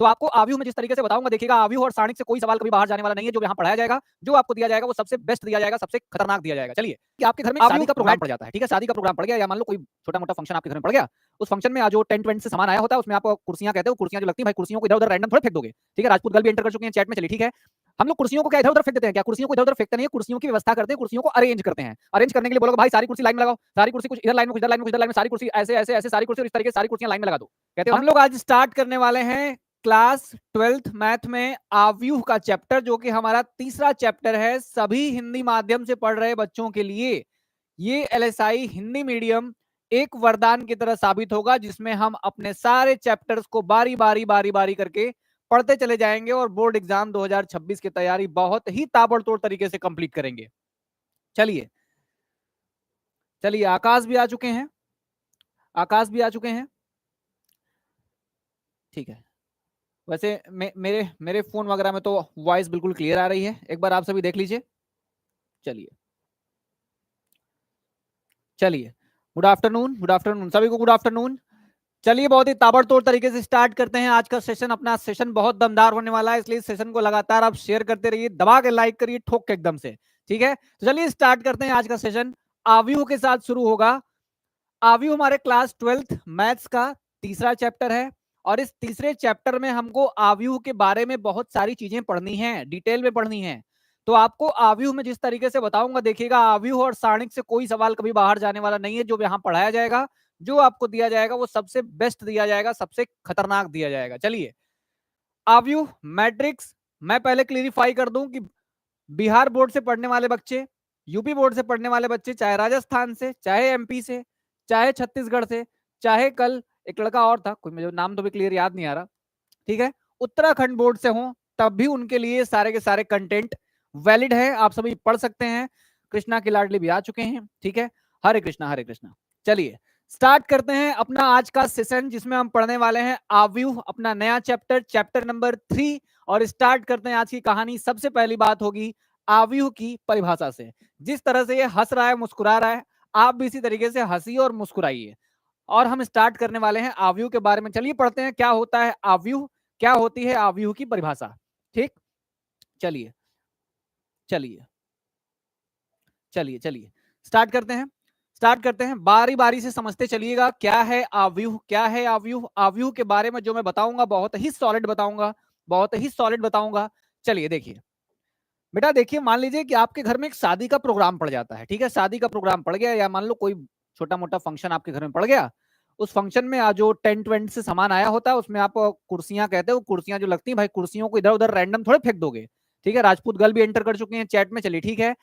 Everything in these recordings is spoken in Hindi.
तो आपको आव्यूह में जिस तरीके से बताऊंगा, देखिएगा आव्यूह और सारणिक से कोई सवाल कभी बाहर जाने वाला नहीं है। जो यहाँ पढ़ाया जाएगा, जो आपको दिया जाएगा वो सबसे बेस्ट दिया जाएगा, सबसे खतरनाक दिया जाएगा। चलिए, कि आपके घर में शादी का प्रोग्राम पड़ जाता है, ठीक है, शादी का प्रोग्राम पड़ गया, या मान लो कोई छोटा मोटा फंक्शन आपके घर में पड़ गया, उस फंक्शन में जो टेंट वेंट से सामान आया होता है उसमें आप कुर्सियां कहते हो, कुर्सियां जो लगती है भाई, कुर्सियों को इधर उधर रैंडम थोड़ा फेंक दोगे, ठीक है। राजपूत गर्ल भी एंटर कर चुके हैं चैट में, चलिए ठीक है। हम लोग कुर्सियों को क्या इधर उधर फेंक देते हैं क्या? कुर्सियों को इधर उधर फेंकते नहीं है, कुर्सियों की व्यवस्था करते हैं, कुर्सियों को अरेंज करते हैं। अरेंज करने के लिए बोलोगे भाई सारी कुर्सी लाइन में लगाओ, सारी कुर्सी कुछ इधर लाइन में, कुछ इधर लाइन में, कुछ इधर लाइन में, सारी कुर्सी ऐसे ऐसे ऐसे सारी कुर्सी और इस तरीके से सारी कुर्सियां लाइन में लगा दो, कहते हो। हम लोग आज स्टार्ट करने वाले हैं क्लास 12th मैथ में आव्यूह का चैप्टर, जो कि हमारा तीसरा चैप्टर है सभी हिंदी माध्यम से पढ़ रहे बच्चों के लिए। ये एलएसआई हिंदी मीडियम एक वरदान की तरह साबित होगा, जिसमें हम अपने सारे चैप्टर्स को बारी बारी करके पढ़ते चले जाएंगे और बोर्ड एग्जाम 2026 की तैयारी बहुत ही ताबड़तोड़ तरीके से कंप्लीट करेंगे। चलिए चलिए, आकाश भी आ चुके हैं, आकाश भी आ चुके हैं, ठीक है। वैसे मेरे मेरे फोन वगैरह में तो वॉइस बिल्कुल क्लियर आ रही है, एक बार आप सभी देख लीजिए। चलिए चलिए, गुड आफ्टरनून, गुड आफ्टरनून सभी को, गुड आफ्टरनून। चलिए, बहुत ही ताबड़तोड़ तरीके से स्टार्ट करते हैं आज का सेशन। अपना सेशन बहुत दमदार होने वाला है, इसलिए सेशन को लगातार आप शेयर करते रहिए, दबा के लाइक करिए, ठोक के एकदम से, ठीक है। तो चलिए स्टार्ट करते हैं आज का सेशन। आव्यूह के साथ शुरू होगा। आव्यूह हमारे क्लास 12th मैथ्स का तीसरा चैप्टर है, और इस तीसरे चैप्टर में हमको आव्यूह के बारे में बहुत सारी चीजें पढ़नी है, डिटेल में पढ़नी है। तो आपको आव्यूह में जिस तरीके से बताऊंगा, देखिएगा आव्यूह और सारणिक से कोई सवाल कभी बाहर जाने वाला नहीं है। जो यहाँ पढ़ाया जाएगा, जो आपको दिया जाएगा वो सबसे बेस्ट दिया जाएगा, सबसे खतरनाक दिया जाएगा। चलिए, आव्यूह मैट्रिक्स मैं पहले क्लियरिफाई कर दूं कि बिहार बोर्ड से पढ़ने वाले बच्चे, यूपी बोर्ड से पढ़ने वाले बच्चे, चाहे राजस्थान से, चाहे एमपी से, चाहे छत्तीसगढ़ से, चाहे कल एक लड़का और था, कोई मुझे नाम तो भी क्लियर याद नहीं आ रहा, ठीक है, उत्तराखंड बोर्ड से हो, तब भी उनके लिए सारे के सारे कंटेंट वैलिड है, आप सभी पढ़ सकते हैं। कृष्णा की लाडली भी आ चुके हैं, ठीक है। हरे कृष्णा हरे कृष्णा। चलिए स्टार्ट करते हैं अपना आज का सेशन, जिसमें हम पढ़ने वाले हैं आव्यूह, अपना नया चैप्टर, चैप्टर नंबर 3। और स्टार्ट करते हैं आज की कहानी। सबसे पहली बात होगी आव्यूह की परिभाषा से। जिस तरह से ये हंस रहा है, मुस्कुरा रहा है, आप भी इसी तरीके से हंसिए और मुस्कुराइए। और हम स्टार्ट करने वाले हैं आव्यूह के बारे में। चलिए पढ़ते हैं क्या होता है आव्यूह, क्या होती है आव्यूह की परिभाषा, ठीक। चलिए चलिए चलिए चलिए स्टार्ट करते हैं, स्टार्ट करते हैं, बारी बारी से समझते चलिएगा क्या है आव्यूह, क्या है आव्यूह। आव्यूह के बारे में जो मैं बताऊंगा बहुत ही सॉलिड बताऊंगा, बहुत ही सॉलिड बताऊंगा। चलिए देखिए बेटा, देखिए मान लीजिए कि आपके घर में एक शादी का प्रोग्राम पड़ जाता है, ठीक है, शादी का प्रोग्राम पड़ गया, या मान लो कोई छोटा मोटा फंक्शन आपके घर में पड़ गया। उस फंक्शन में जो टेंट वेंट से सामान आया होता है उसमें आप कुर्सियां कहते हो, कुर्सियां जो लगती हैं भाई, कुर्सियों को इधर उधर रैंडम थोड़े फेंक दोगे, ठीक है। राजपूत गर्ल भी एंटर कर चुके हैं चैट में, चलिए ठीक है।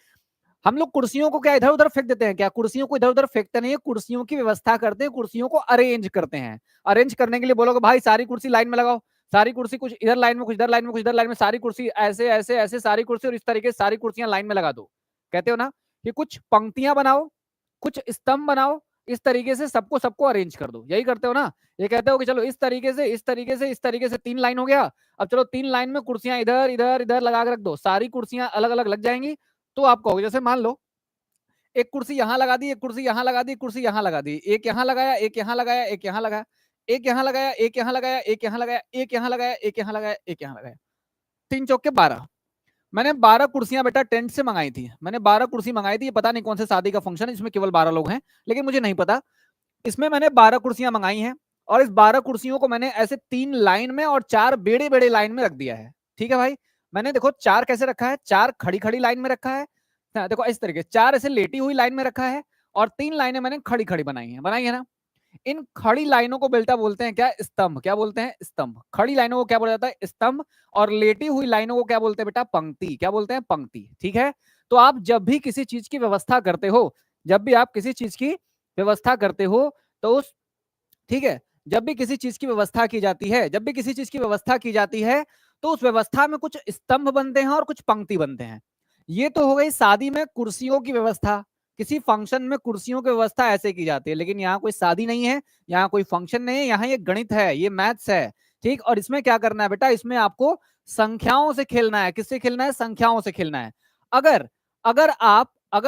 हम लोग कुर्सियों को क्या इधर उधर फेंक देते हैं क्या? कुर्सियों को इधर उधर फेंकते नहीं है, कुर्सियों की व्यवस्था करते हैं, कुर्सियों को अरेंज करते हैं। अरेंज करने के लिए बोलोगे भाई सारी कुर्सी लाइन में लगाओ, सारी कुर्सी कुछ इधर लाइन में, कुछ इधर लाइन में, कुछ इधर लाइन में, सारी कुर्सी ऐसे ऐसे ऐसे सारी कुर्सी और इस तरीके से सारी कुर्सियां लाइन में लगा दो, कहते हो ना। कि कुछ पंक्तियां बनाओ, कुछ स्तंभ बनाओ, इस तरीके से सबको सबको अरेंज कर दो, यही करते हो ना। ये कहते हो कि चलो इस तरीके से इस तरीके से इस तरीके से 3 लाइन हो गया, अब चलो 3 लाइन में कुर्सियां इधर इधर इधर लगा के रख दो, सारी कुर्सियां अलग अलग लग जाएंगी। तो आप कहोगे, जैसे मान लो एक कुर्सी यहां लगा दी, एक कुर्सी यहां लगा दी, कुर्सी यहां लगा दी, एक यहां लगाया, एक यहां लगाया, एक यहां लगाया, एक यहां लगाया, एक यहां लगाया, एक यहां लगाया, एक यहां लगाया, एक यहां लगाया, एक यहां लगाया, 3 चौके 12। मैंने 12 कुर्सियां बेटा टेंट से मंगाई थी, मैंने 12 कुर्सी मंगाई थी। ये पता नहीं कौन से शादी का फंक्शन है जिसमें केवल 12 लोग हैं, लेकिन मुझे नहीं पता। इसमें मैंने 12 कुर्सियां मंगाई हैं, और इस 12 कुर्सियों को मैंने ऐसे 3 लाइन में और 4 बेड़े बेड़े लाइन में रख दिया है, ठीक है भाई। मैंने देखो 4 कैसे रखा है, 4 खड़ी खड़ी लाइन में रखा है, देखो इस तरीके, 4 ऐसे लेटी हुई लाइन में रखा है, और 3 लाइनें मैंने खड़ी खड़ी बनाई है ना। इन खड़ी लाइनों को बेटा बोलते हैं क्या? स्तंभ। क्या बोलते हैं? स्तंभ। खड़ी लाइनों को क्या बोला जाता है? स्तंभ। और लेटी हुई लाइनों को क्या बोलते हैं बेटा? पंक्ति। क्या बोलते हैं? पंक्ति, ठीक है। तो आप जब भी किसी चीज की व्यवस्था करते हो, जब भी आप किसी चीज की व्यवस्था करते हो, तो उस, ठीक है, जब भी किसी चीज की व्यवस्था की जाती है, जब भी किसी चीज की व्यवस्था की जाती है, तो उस व्यवस्था में कुछ स्तंभ बनते हैं और कुछ पंक्ति बनते हैं। ये तो हो गई शादी में कुर्सियों की व्यवस्था, किसी फंक्शन में कुर्सियों की व्यवस्था ऐसे की जाती है। लेकिन यहाँ कोई शादी नहीं है, यहाँ कोई फंक्शन नहीं है, यहाँ ये गणित है, ये मैथ्स है, ठीक। और इसमें क्या करना है बेटा? इसमें आपको संख्याओं से खेलना है। किससे खेलना है? संख्याओं से खेलना है। अगर अगर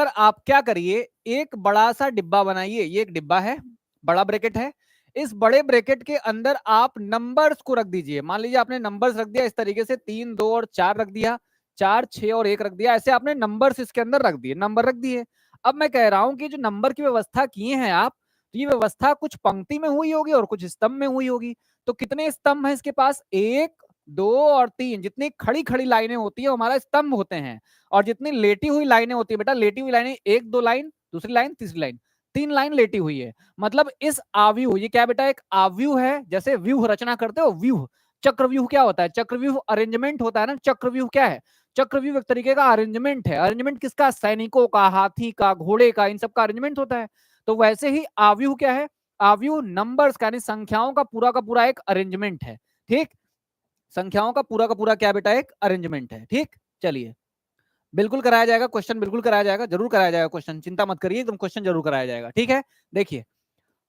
आप क्या करिए, एक बड़ा सा डिब्बा बनाइए, ये एक डिब्बा है, बड़ा ब्रैकेट है, इस बड़े ब्रैकेट के अंदर आप नंबर्स को रख दीजिए। मान लीजिए आपने नंबर्स रख दिया इस तरीके से 3, 2 और 4 रख दिया, 4, 6 और 1 रख दिया, ऐसे आपने नंबर्स इसके अंदर रख दिए, नंबर रख दिए। अब मैं कह रहा हूं कि जो नंबर की व्यवस्था किए हैं आप, तो ये व्यवस्था कुछ पंक्ति में हुई होगी और कुछ स्तंभ में हुई होगी। तो कितने स्तंभ है इसके पास? 1, 2 और 3। जितनी खड़ी खड़ी लाइनें होती है हमारा स्तंभ होते हैं, और जितनी लेटी हुई लाइनें होती है बेटा, लेटी हुई लाइनें 1, 2 लाइन, दूसरी लाइन, तीसरी लाइन, 3 लाइन लेटी हुई है। मतलब इस आव्यूह, ये क्या बेटा? एक आव्यूह है। जैसे व्यूह रचना करते हो, व्यूह, चक्रव्यूह क्या होता है? चक्रव्यूह अरेंजमेंट होता है ना। चक्रव्यूह क्या है? चक्रव्यूह एक तरीके का अरेंजमेंट है। अरेंजमेंट किसका? सैनिकों का, हाथी का, घोड़े का, इन सब का अरेंजमेंट होता है। तो वैसे ही आव्यूह क्या है? आव्यूह नंबर्स का, यानी संख्याओं का पूरा एक अरेंजमेंट है। ठीक, संख्याओं का पूरा क्या बेटा? एक अरेंजमेंट है। ठीक, चलिए, बिल्कुल कराया जाएगा क्वेश्चन, बिल्कुल कराया जाएगा, जरूर कराया जाएगा क्वेश्चन, चिंता मत करिए, एकदम क्वेश्चन जरूर कराया जाएगा। ठीक है, देखिए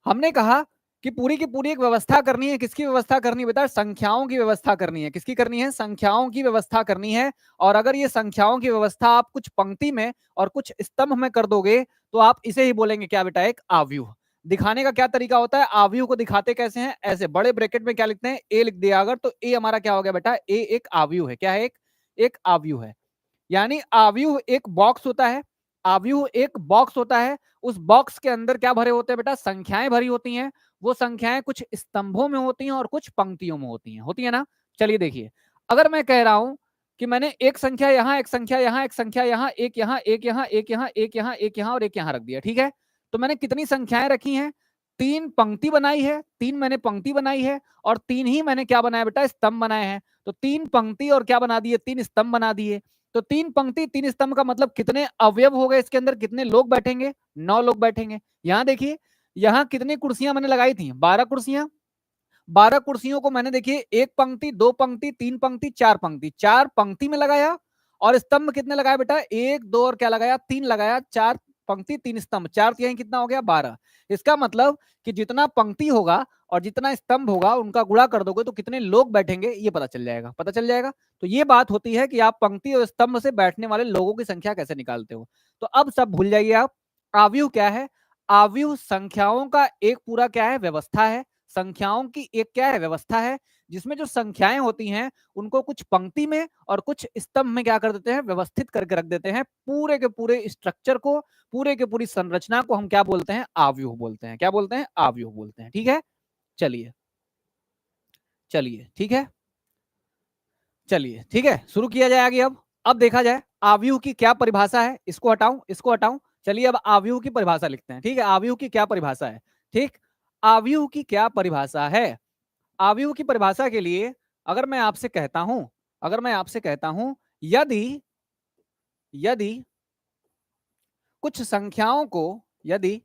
हमने कहा कि पूरी की पूरी एक व्यवस्था करनी है। किसकी व्यवस्था करनी है बेटा? संख्याओं की व्यवस्था करनी है। किसकी करनी है? संख्याओं की व्यवस्था करनी है। और अगर ये संख्याओं की व्यवस्था आप कुछ पंक्ति में और कुछ स्तंभ में कर दोगे, तो आप इसे ही बोलेंगे क्या बेटा? एक आव्यूह। दिखाने का क्या तरीका होता है? आव्यूह को दिखाते कैसे हैं? ऐसे बड़े ब्रैकेट में क्या लिखते हैं? ए लिख दिया अगर, तो ए हमारा क्या हो गया बेटा? ए एक आव्यूह है। क्या है? एक आव्यूह है। यानी आव्यूह एक बॉक्स होता है। आव्यूह एक बॉक्स होता है। उस बॉक्स के अंदर क्या भरे होते हैं बेटा? संख्याएं भरी होती हैं। वो संख्याएं कुछ स्तंभों में होती हैं और कुछ पंक्तियों में होती है ना। चलिए देखिए, अगर मैं कह रहा हूं कि मैंने एक संख्या यहां, एक संख्या यहां, एक संख्या यहां, एक यहां, एक यहां, एक यहां, एक यहां, एक यहां और एक यहां रख दिया, ठीक है, तो मैंने कितनी संख्याएं रखी हैं? 3 पंक्ति बनाई है, 3 मैंने पंक्ति बनाई है, और 3 ही मैंने क्या बनाया बेटा? स्तंभ बनाए हैं। तो 3 पंक्ति और क्या बना दिए? 3 स्तंभ बना दिए। तो 3 पंक्ति 3 स्तंभ का मतलब कितने अवयव हो गए इसके अंदर? कितने लोग बैठेंगे? 9 लोग बैठेंगे। यहां देखिए, यहां कितनी कुर्सियां मैंने लगाई थी? 12 कुर्सियां। 12 कुर्सियों को मैंने देखिए एक पंक्ति, दो पंक्ति, तीन पंक्ति, चार पंक्ति, 4 पंक्ति में लगाया। और स्तंभ कितने लगाया बेटा? 1, 2 और क्या लगाया? 3 लगाया। 4 पंक्ति 3 स्तंभ, 4 तिहाई कितना हो गया? 12। इसका मतलब कि जितना पंक्ति होगा और जितना स्तंभ होगा उनका गुणा कर दोगे तो कितने लोग बैठेंगे ये पता चल जाएगा। पता चल जाएगा। तो ये बात होती है कि आप पंक्ति और स्तंभ से बैठने वाले लोगों की संख्या कैसे निकालते हो। तो अब सब भूल जाइए आप। आव्यूह क्या है? आव्यूह संख्याओं का एक पूरा क्या है? व्यवस्था है। संख्याओं की एक क्या है? व्यवस्था है, जिसमें जो संख्याएं होती हैं उनको कुछ पंक्ति में और कुछ स्तंभ में क्या कर देते हैं? व्यवस्थित करके रख देते हैं। पूरे के पूरे स्ट्रक्चर को, पूरे के पूरी संरचना को हम क्या बोलते हैं? आव्यूह बोलते हैं। क्या बोलते हैं? आव्यूह बोलते हैं। ठीक है, चलिए चलिए, ठीक है, चलिए ठीक है, शुरू किया जाए आगे। अब देखा जाए आव्यूह की क्या परिभाषा है। इसको हटाऊं, इसको हटाऊं। चलिए अब आव्यूह की परिभाषा लिखते हैं। ठीक है, आव्यूह की क्या परिभाषा है? ठीक, आव्यूह की क्या परिभाषा है? आव्यूह की परिभाषा के लिए अगर मैं आपसे कहता हूं, यदि यदि कुछ संख्याओं को, यदि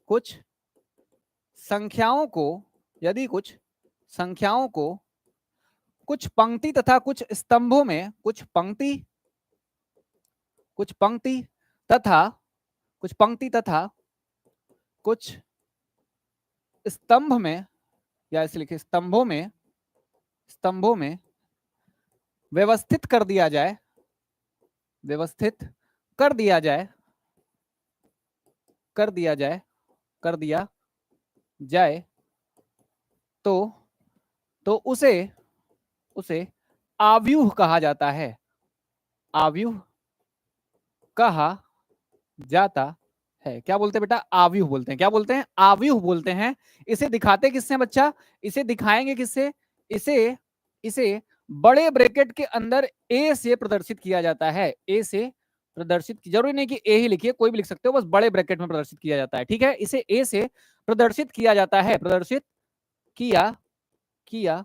कुछ संख्याओं को यदि कुछ संख्याओं को कुछ पंक्ति तथा कुछ स्तंभों में, कुछ पंक्ति तथा कुछ स्तंभ में, या ऐसे लिखे स्तंभों में व्यवस्थित कर दिया जाए, व्यवस्थित कर दिया जाए, कर दिया जाए, कर दिया जाए, तो उसे आव्यूह कहा जाता है। आव्यूह कहा जाता है। क्या बोलते हैं बेटा? आव्यूह बोलते हैं। क्या बोलते हैं? आव्यूह बोलते हैं। इसे दिखाते किससे बच्चा? इसे दिखाएंगे किससे? इसे बड़े ब्रैकेट के अंदर ए से प्रदर्शित किया जाता है। ए से प्रदर्शित, जरूरी नहीं कि ए ही लिखिए, कोई भी लिख सकते हो, बस बड़े ब्रैकेट में प्रदर्शित किया जाता है। ठीक है, इसे ए से प्रदर्शित किया जाता है। प्रदर्शित किया किया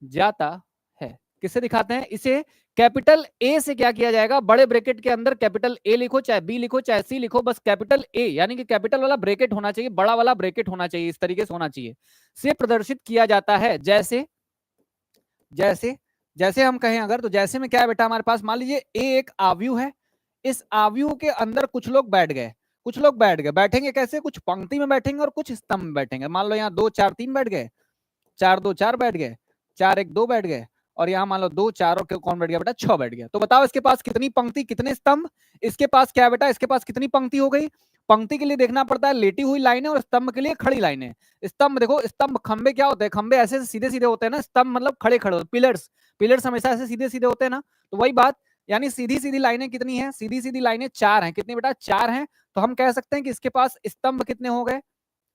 जाता है। किससे दिखाते हैं? इसे कैपिटल ए से क्या किया जाएगा? बड़े ब्रैकेट के अंदर कैपिटल ए लिखो, चाहे बी लिखो, चाहे सी लिखो, बस कैपिटल ए, यानी कि कैपिटल वाला ब्रैकेट होना चाहिए, बड़ा वाला ब्रैकेट होना चाहिए, इस तरीके से होना चाहिए, से प्रदर्शित किया जाता है। जैसे जैसे जैसे हम कहें अगर, तो जैसे में क्या है बेटा? हमारे पास मान लीजिए ए एक आव्यूह है। इस आव्यूह के अंदर कुछ लोग बैठ गए, बैठेंगे कैसे? कुछ पंक्ति में बैठेंगे और कुछ स्तंभ में बैठेंगे। मान लो यहाँ 2, 4, 3 बैठ गए, 4, 2, 4 बैठ गए, 4, 1, 2 बैठ गए, और यहाँ मान लो 2 4 और कौन बैठ गया बेटा 6 बैठ गया। तो बताओ इसके पास कितनी पंक्ति कितने स्तंभ, इसके पास क्या है बेटा, इसके पास कितनी पंक्ति हो गई। पंक्ति के लिए देखना पड़ता है लेटी हुई लाइनें और स्तंभ के लिए खड़ी लाइनें। स्तंभ देखो, स्तंभ खंबे क्या होते हैं, खंबे ऐसे सीधे सीधे होते हैं ना, स्तंभ मतलब खड़े खड़े, पिलर्स पिलर्स हमेशा ऐसे सीधे सीधे होते हैं ना, तो वही बात, यानी सीधी सीधी लाइनें कितनी है, सीधी सीधी लाइनें 4 हैं, कितनी बेटा 4 हैं। तो हम कह सकते हैं कि इसके पास स्तंभ कितने हो गए,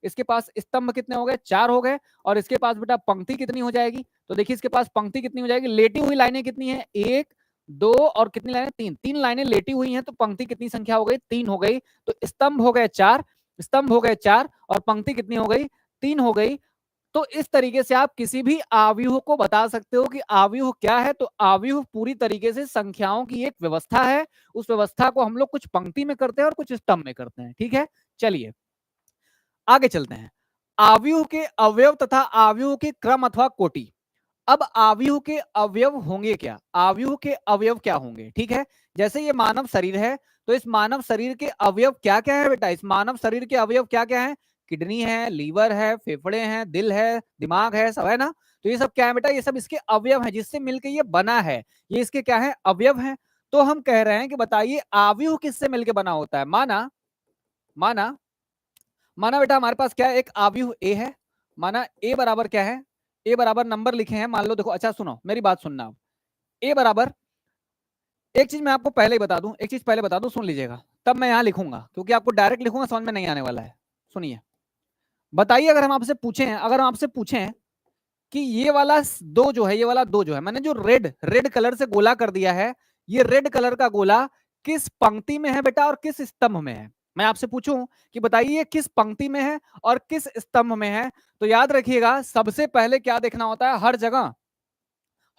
इसके पास स्तंभ कितने हो गए 4 हो गए, और इसके पास बेटा पंक्ति कितनी हो जाएगी, तो देखिए इसके पास पंक्ति कितनी हो जाएगी, लेटी हुई लाइनें कितनी है 1 2 और कितनी लाइनें 3, 3 लाइनें लेटी हुई हैं, तो पंक्ति कितनी संख्या हो गई 3 हो गई। तो स्तंभ हो गए 4, स्तंभ हो गए 4 और पंक्ति कितनी हो गई 3 हो गई। तो इस तरीके से आप किसी भी आव्यूह को बता सकते हो कि आव्यूह क्या है। तो आव्यूह पूरी तरीके से संख्याओं की एक व्यवस्था है, उस व्यवस्था को हम लोग कुछ पंक्ति में करते हैं और कुछ स्तंभ में करते हैं। ठीक है, चलिए आगे चलते हैं। आव्यूह के अवयव तथा आव्यूह के क्रम अथवा कोटि। अब आव्यूह के अवयव होंगे क्या, आव्यूह के अवयव क्या होंगे, ठीक है। जैसे ये मानव शरीर है, तो इस मानव शरीर के अवयव क्या क्या है बेटा, इस मानव शरीर के अवयव क्या क्या है, किडनी है, लीवर है, फेफड़े हैं, दिल है, दिमाग है, सब है ना। तो ये सब क्या है बेटा, ये सब इसके अवयव हैं जिससे मिलकर ये बना है, ये इसके क्या है अवयव हैं। तो हम कह रहे हैं कि बताइए आव्यूह किससे मिलकर बना होता है। माना माना माना बेटा हमारे पास क्या है, एक आव्यूह ए है, माना ए बराबर क्या है, ए बराबर नंबर लिखे हैं, मान लो देखो, अच्छा सुनो मेरी बात सुनना आप। ए बराबर, एक चीज मैं आपको पहले ही बता दूं, एक चीज पहले बता दूं, सुन लीजिएगा, तब मैं यहां लिखूंगा, क्योंकि आपको डायरेक्ट लिखूंगा समझ में नहीं आने वाला है। सुनिए, बताइए अगर हम आपसे पूछें, अगर हम आपसे पूछें कि ये वाला दो जो है, ये वाला दो जो है, मैंने जो रेड रेड कलर से गोला कर दिया है, ये रेड कलर का गोला किस पंक्ति में है बेटा और किस स्तंभ में है। मैं आपसे पूछूं कि बताइए किस पंक्ति में है और किस स्तंभ में है, तो याद रखिएगा सबसे पहले क्या देखना होता है, हर जगह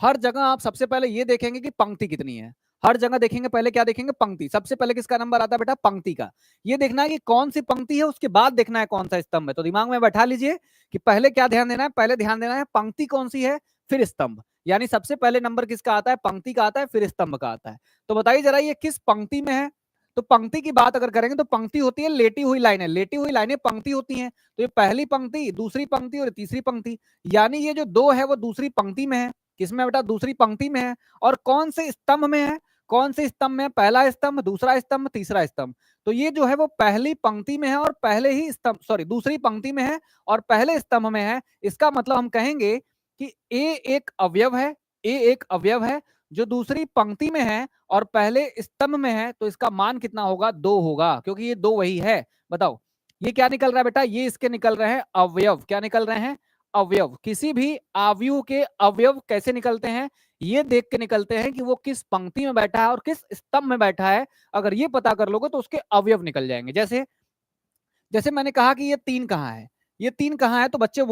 हर जगह आप सबसे पहले ये देखेंगे कि पंक्ति कितनी है। हर जगह देखेंगे, पहले क्या देखेंगे, पंक्ति। सबसे पहले किसका नंबर आता है बेटा, पंक्ति का। ये देखना है कि कौन सी पंक्ति है, उसके बाद देखना है कौन सा स्तंभ है। तो दिमाग में बैठा लीजिए कि पहले क्या ध्यान देना है, पहले ध्यान देना है पंक्ति कौन सी है, फिर स्तंभ। यानी सबसे पहले नंबर किसका आता है, पंक्ति का आता है, फिर स्तंभ का आता है। तो बताइए जरा ये किस पंक्ति में है। तो पंक्ति की बात अगर करेंगे तो पंक्ति होती है लेटी हुई लाइनें, लेटी हुई लाइनें पंक्ति होती हैं। तो ये पहली पंक्ति, दूसरी पंक्ति और तीसरी पंक्ति, यानी ये जो दो है वो दूसरी पंक्ति में है। किसमें बेटा, दूसरी पंक्ति में है। और कौन से स्तंभ में है, कौन से स्तंभ में, पहला स्तंभ, दूसरा स्तंभ, तीसरा स्तंभ। तो ये जो है वो पहली पंक्ति में है और पहले ही स्तंभ, सॉरी दूसरी पंक्ति में है और पहले स्तंभ में है। इसका मतलब हम कहेंगे कि ए एक अवयव है, ए एक अवयव है जो दूसरी पंक्ति में है और पहले स्तंभ में है। तो इसका मान कितना होगा, 2 होगा, क्योंकि ये 2 वही है। बताओ ये क्या निकल रहा है बेटा, ये इसके निकल रहे हैं अवयव। क्या निकल रहे हैं, अवयव। किसी भी आव्यूह के अवयव कैसे निकलते हैं, ये देख के निकलते हैं कि वो किस पंक्ति में बैठा है और किस स्तंभ में बैठा है। अगर ये पता कर लोगे तो उसके अवयव निकल जाएंगे। जैसे जैसे मैंने कहा कि ये 3 कहाँ है, ये 3 कहाँ है, तो बच्चे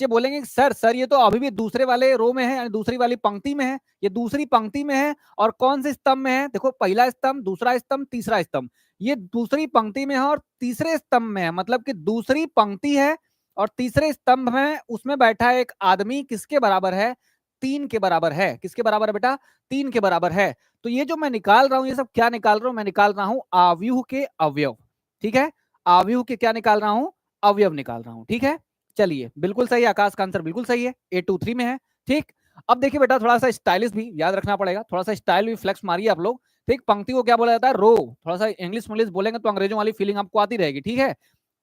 बोलेंगे सर सर ये तो अभी भी दूसरे वाले रो में है, यानी दूसरी वाली पंक्ति में है, ये दूसरी पंक्ति में है। और कौन से स्तंभ में है, देखो पहला स्तंभ, दूसरा स्तंभ, तीसरा स्तंभ, ये दूसरी पंक्ति में है और तीसरे स्तंभ में है। मतलब कि दूसरी पंक्ति है और तीसरे स्तंभ में उसमें बैठा है एक आदमी, किसके बराबर है, 3 के बराबर है। किसके बराबर है बेटा, 3 के बराबर है। तो ये जो मैं निकाल रहा हूं, ये सब क्या निकाल रहा हूं, मैं निकाल रहा हूं आव्यूह के अवयव। ठीक है, आव्यूह के क्या निकाल रहा हूं, अवयव निकाल रहा हूं। ठीक है, चलिए बिल्कुल सही, आकाश का आंसर बिल्कुल सही है, 823 में है। ठीक, अब देखिए बेटा थोड़ा सा स्टाइलिश भी याद रखना पड़ेगा, थोड़ा सा स्टाइल भी फ्लेक्स मारिए आप लोग। ठीक, पंक्ति को क्या बोला जाता है, रो। थोड़ा सा इंग्लिश बोलेंगे तो अंग्रेजों वाली फीलिंग आपको आती रहेगी। ठीक है,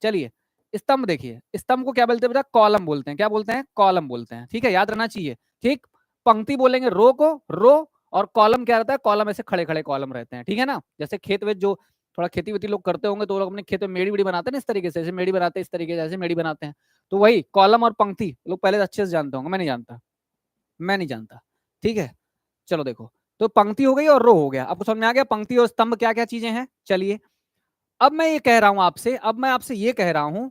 चलिए स्तंभ देखिए, स्तंभ को क्या बोलते हैं बेटा, कॉलम बोलते हैं। क्या बोलते हैं, कॉलम बोलते हैं। ठीक है, याद रहना चाहिए। ठीक, पंक्ति बोलेंगे रो को, रो, और कॉलम क्या रहता है, कॉलम ऐसे खड़े खड़े कॉलम रहते हैं। ठीक है ना, जैसे खेत में जो थोड़ा खेती वेती लोग करते होंगे तो लोग अपने खेत में मेड़ी वेड़ी बनाते हैं ना, इस तरीके से, ऐसे मेड़ी बनाते हैं, इस तरीके से ऐसे मेड़ी बनाते हैं। तो वही कॉलम और पंक्ति लोग पहले अच्छे से जानते होंगे, मैं नहीं जानता, मैं नहीं जानता। ठीक है, चलो देखो, तो पंक्ति हो गई और रो हो गया। आपको समझ में आ गया पंक्ति और स्तंभ क्या क्या चीजें हैं। चलिए अब मैं ये कह रहा हूं आपसे, अब मैं आपसे ये कह रहा हूं,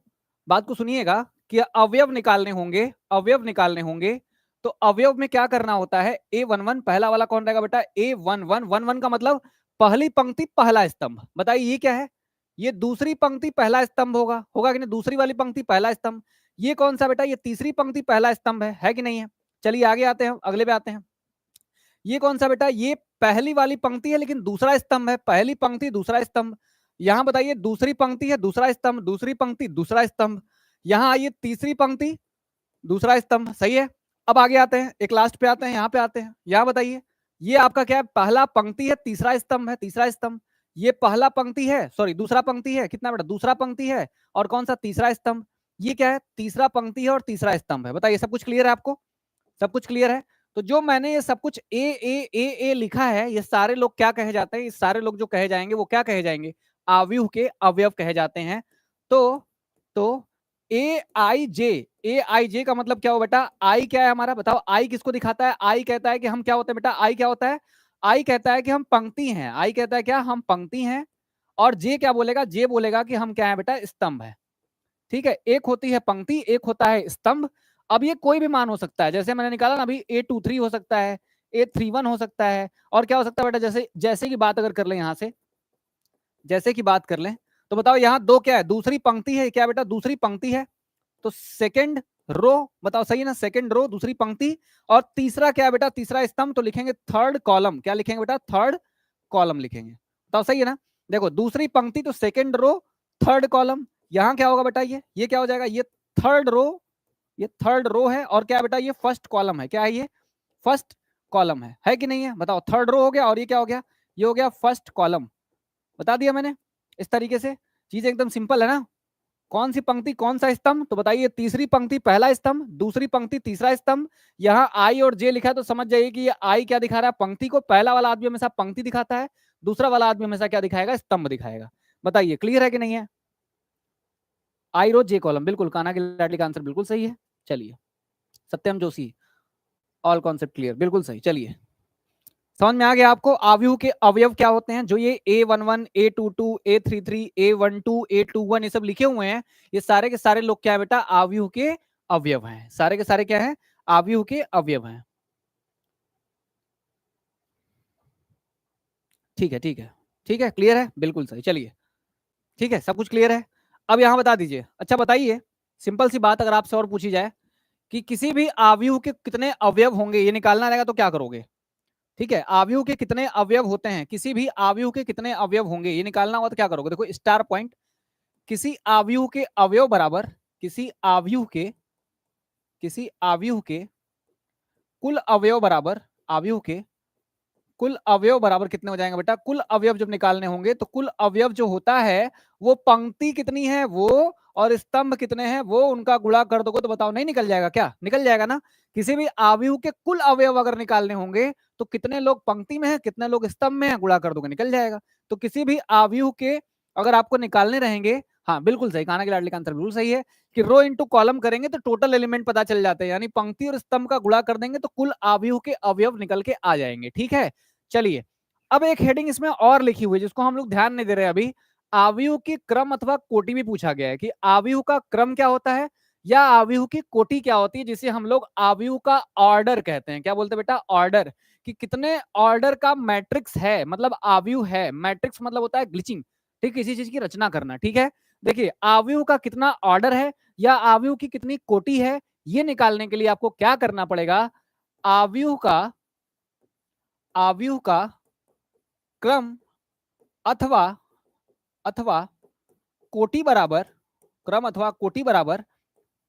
बात को सुनिएगा, कि अवयव निकालने होंगे, अवयव निकालने होंगे। तो अवयव में क्या करना होता है, A11 पहला वाला कौन रहेगा बेटा, A11, 11 का मतलब पहली पंक्ति पहला स्तंभ। बताइए ये क्या है, ये दूसरी पंक्ति पहला स्तंभ होगा, होगा कि नहीं, दूसरी वाली पंक्ति पहला स्तंभ। ये कौन सा बेटा, ये तीसरी पंक्ति पहला स्तंभ है कि नहीं है। चलिए आगे आते हैं, अगले पे आते हैं। ये कौन सा बेटा, ये पहली वाली पंक्ति है लेकिन दूसरा स्तंभ है, पहली पंक्ति दूसरा स्तंभ। यहां बताइए दूसरी पंक्ति है, दूसरा स्तंभ, दूसरी पंक्ति दूसरा स्तंभ। यहां आइए तीसरी पंक्ति दूसरा स्तंभ, सही है। अब आगे आते हैं, एक लास्ट पे आते हैं, यहाँ पे आते हैं। यहाँ बताइए, ये आपका क्या है, पहला पंक्ति है, तीसरा स्तंभ है, तीसरा स्तंभ। ये पहला पंक्ति है, सॉरी दूसरा पंक्ति है, कितना बेटा, दूसरा पंक्ति है, और कौन सा, तीसरा स्तंभ। ये क्या है, तीसरा पंक्ति है और तीसरा स्तंभ है। बताइए, सब कुछ क्लियर है आपको, सब कुछ क्लियर है। तो जो मैंने ये सब कुछ ए लिखा है, ये सारे लोग क्या कहे जाते हैं, ये सारे लोग जो कहे जाएंगे वो क्या कहे जाएंगे, आव्यूह के अवयव कहे जाते हैं। तो ए आई जे का मतलब क्या हो बेटा, आई क्या है हमारा, बताओ, आई किसको दिखाता है, आई कहता है कि हम क्या होते हैं बेटा, आई क्या होता है, आई कहता है कि हम पंक्ति हैं, आई कहता है क्या, हम पंक्ति हैं। और जे क्या बोलेगा, जे बोलेगा कि हम क्या है बेटा, स्तंभ है। ठीक है, एक होती है पंक्ति, एक होता है स्तंभ। अब ये कोई भी मान हो सकता है, जैसे मैंने निकाला ना अभी, A23 हो सकता है, A31 हो सकता है, और क्या हो सकता है बेटा, जैसे जैसे की बात अगर कर लें, यहां से जैसे की बात कर लें, तो बताओ यहाँ दो क्या है, दूसरी पंक्ति है, क्या बेटा, दूसरी पंक्ति है, तो सेकंड रो, बताओ सही है ना, सेकंड रो, दूसरी पंक्ति। और तीसरा क्या है बेटा, तीसरा स्तंभ, तो लिखेंगे थर्ड कॉलम, क्या लिखेंगे बेटा, थर्ड कॉलम लिखेंगे। बताओ सही है ना, देखो दूसरी पंक्ति तो सेकंड रो, थर्ड कॉलम। यहां क्या होगा बेटा, ये क्या हो जाएगा, ये थर्ड रो, ये थर्ड रो है, और क्या बेटा, ये फर्स्ट कॉलम है, क्या है, ये फर्स्ट कॉलम है कि नहीं है, बताओ, थर्ड रो हो गया, और ये क्या हो गया, ये हो गया फर्स्ट कॉलम। बता दिया मैंने, इस तरीके से चीज एकदम सिंपल है ना। कौन सी पंक्ति कौन सा स्तंभ, तो बताइए, तीसरी पंक्ति पहला स्तंभ, दूसरी पंक्ति तीसरा स्तंभ। यहाँ आई और जे लिखा है तो समझ जाइए कि ये आई क्या दिखा रहा है, पंक्ति को। पहला वाला आदमी हमेशा पंक्ति दिखाता है, दूसरा वाला आदमी हमेशा क्या दिखाएगा, स्तंभ दिखाएगा। बताइए क्लियर है कि नहीं है, आई रो जे कॉलम, बिल्कुल कान्हा की लाडली का आंसर बिल्कुल सही है। चलिए, सत्यम जोशी, ऑल कॉन्सेप्ट क्लियर, बिल्कुल सही। चलिए, समझ में आ गया आपको आव्यूह के अवयव क्या होते हैं, जो ये A11 A22 A33 A12 A21 ये सब लिखे हुए हैं, ये सारे के सारे लोग क्या है बेटा, आव्यूह के अवयव हैं, सारे के सारे क्या हैं, आव्यूह के अवयव हैं। ठीक है, ठीक है, ठीक है, क्लियर है, बिल्कुल सही। चलिए, ठीक है, सब कुछ क्लियर है। अब यहां बता दीजिए, अच्छा बताइए, सिंपल सी बात अगर आपसे और पूछी जाए कि किसी भी आव्यूह के कितने अवयव होंगे, ये निकालना रहेगा, तो क्या करोगे। ठीक है, आव्यूह के कितने अवयव होते हैं, किसी भी आव्यूह के कितने अवयव होंगे, ये निकालना होगा तो क्या करोगे। देखो स्टार पॉइंट, किसी आव्यूह के अवयव बराबर, किसी आव्यूह के, किसी आव्यूह के कुल अवयव बराबर, आव्यूह के कुल अवयव बराबर कितने हो जाएंगे बेटा, कुल अवयव जब निकालने होंगे तो कुल अवयव जो होता है वो पंक्ति कितनी है वो, और स्तंभ कितने हैं वो, उनका गुणा कर दोगे तो बताओ नहीं निकल जाएगा क्या, निकल जाएगा ना। किसी भी आव्यूह के कुल अवयव अगर निकालने होंगे तो कितने लोग पंक्ति में है, कितने लोग स्तंभ में है, गुणा कर दोगे निकल जाएगा। तो किसी भी आव्यूह के अगर आपको निकालने रहेंगे, हाँ बिल्कुल सही, कान्हा की लाडली का आंसर बिल्कुल सही है कि रो इंटू कॉलम करेंगे तो टोटल एलिमेंट पता चल जाते हैं, यानी पंक्ति और स्तंभ का गुणा कर देंगे तो कुल आव्यूह के अवयव निकल के आ जाएंगे। ठीक है, चलिए, अब एक हेडिंग इसमें और लिखी हुई है जिसको हम लोग ध्यान नहीं दे रहे अभी, आव्यूह की क्रम अथवा कोटि भी पूछा गया है कि आव्यूह का क्रम क्या होता है या आव्यूह की कोटि क्या होती है, जिसे हम लोग आव्यूह का ऑर्डर कहते हैं। क्या बोलते हैं बेटा, ऑर्डर, कि कितने ऑर्डर का मैट्रिक्स है, मतलब आव्यूह है, मैट्रिक्स मतलब होता है ग्लिचिंग, ठीक, किसी चीज की रचना करना। ठीक है, देखिए आव्यूह का कितना ऑर्डर है या आव्यूह की कितनी कोटि है, ये निकालने के लिए आपको क्या करना पड़ेगा, आव्यूह का, आव्यूह का क्रम अथवा अथवा कोटि बराबर, क्रम अथवा कोटि बराबर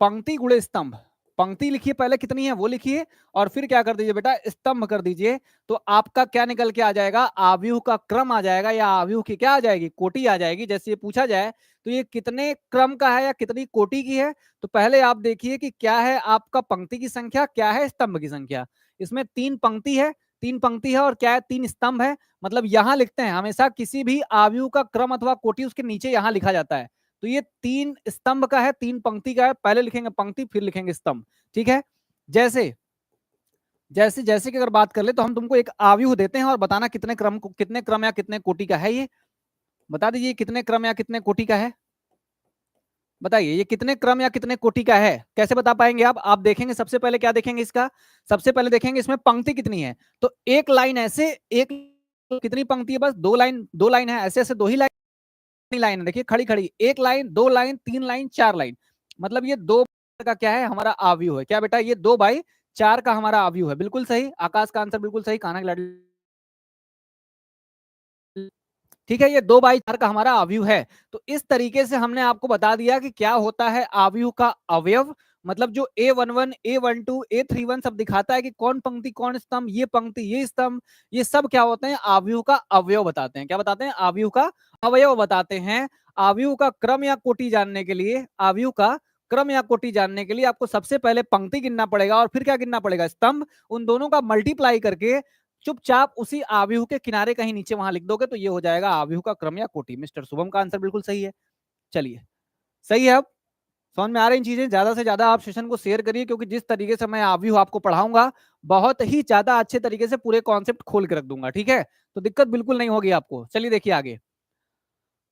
पंक्ति गुणे स्तंभ। पंक्ति लिखिए पहले कितनी है वो लिखिए, और फिर क्या कर दीजिए बेटा, स्तंभ कर दीजिए, तो आपका क्या निकल के आ जाएगा, आव्यूह का क्रम आ जाएगा, या आव्यूह की क्या आ जाएगी, कोटि आ जाएगी। जैसे ये पूछा जाए तो ये कितने क्रम का है या कितनी कोटि की है, तो पहले आप देखिए कि क्या है आपका पंक्ति की संख्या, क्या है स्तंभ की संख्या। इसमें तीन पंक्ति है, तीन पंक्ति है, और क्या है, तीन स्तंभ है। मतलब यहां लिखते हैं हमेशा किसी भी आव्यूह का क्रम अथवा कोटि उसके नीचे यहां लिखा जाता है। तो ये तीन स्तंभ का है, तीन पंक्ति का है, पहले लिखेंगे पंक्ति फिर लिखेंगे स्तंभ। ठीक है, जैसे जैसे जैसे की अगर बात कर ले तो हम तुमको एक आव्यूह देते हैं और बताना कितने क्रम, कितने क्रम या कितने कोटि का है, ये बता दीजिए कितने क्रम या कितने कोटि का है। बताइए ये कितने क्रम या कितने कोटि का है, कैसे बता पाएंगे आप देखेंगे सबसे पहले क्या देखेंगे, इसका सबसे पहले देखेंगे इसमें पंक्ति कितनी है। तो एक लाइन ऐसे, एक कितनी पंक्ति है, बस दो लाइन, दो लाइन है, ऐसे ऐसे दो ही लाइन है, देखिए खड़ी खड़ी, एक लाइन, दो लाइन, तीन लाइन, चार लाइन, मतलब ये दो का क्या है हमारा आव्यूह है। क्या बेटा, ये 2/4 का हमारा आव्यूह है। बिल्कुल सही, आकाश का आंसर बिल्कुल सही, कान्हा की लाडली। ठीक है, ये 2/4 का हमारा आव्यूह है। तो इस तरीके से हमने आपको बता दिया कि क्या होता है आव्यूह का अवयव, मतलब जो A11, A12, A31 सब दिखाता है कि कौन पंक्ति कौन स्तंभ, ये पंक्ति ये स्तंभ, ये सब क्या होते हैं, आव्यूह का अवयव बताते हैं। क्या बताते हैं, आव्यूह का अवयव बताते हैं। आव्यूह का क्रम या कोटि जानने के लिए, आव्यूह का क्रम या कोटि जानने के लिए आपको सबसे पहले पंक्ति गिनना पड़ेगा और फिर क्या गिनना पड़ेगा, स्तंभ। उन दोनों का मल्टीप्लाई करके चुपचाप उसी आव्यूह के किनारे कहीं नीचे वहां लिख दोगे तो ये हो जाएगा आव्यूह का क्रम या कोटि। मिस्टर शुभम का आंसर बिल्कुल सही है। चलिए, सही है। अब समझ में आ रही चीजें, ज्यादा से ज्यादा आप सेशन को शेयर करिए, क्योंकि जिस तरीके से मैं आव्यूह आपको पढ़ाऊंगा बहुत ही ज्यादा अच्छे तरीके से पूरे कॉन्सेप्ट खोल के रख दूंगा, ठीक है, तो दिक्कत बिल्कुल नहीं होगी आपको। चलिए देखिए आगे।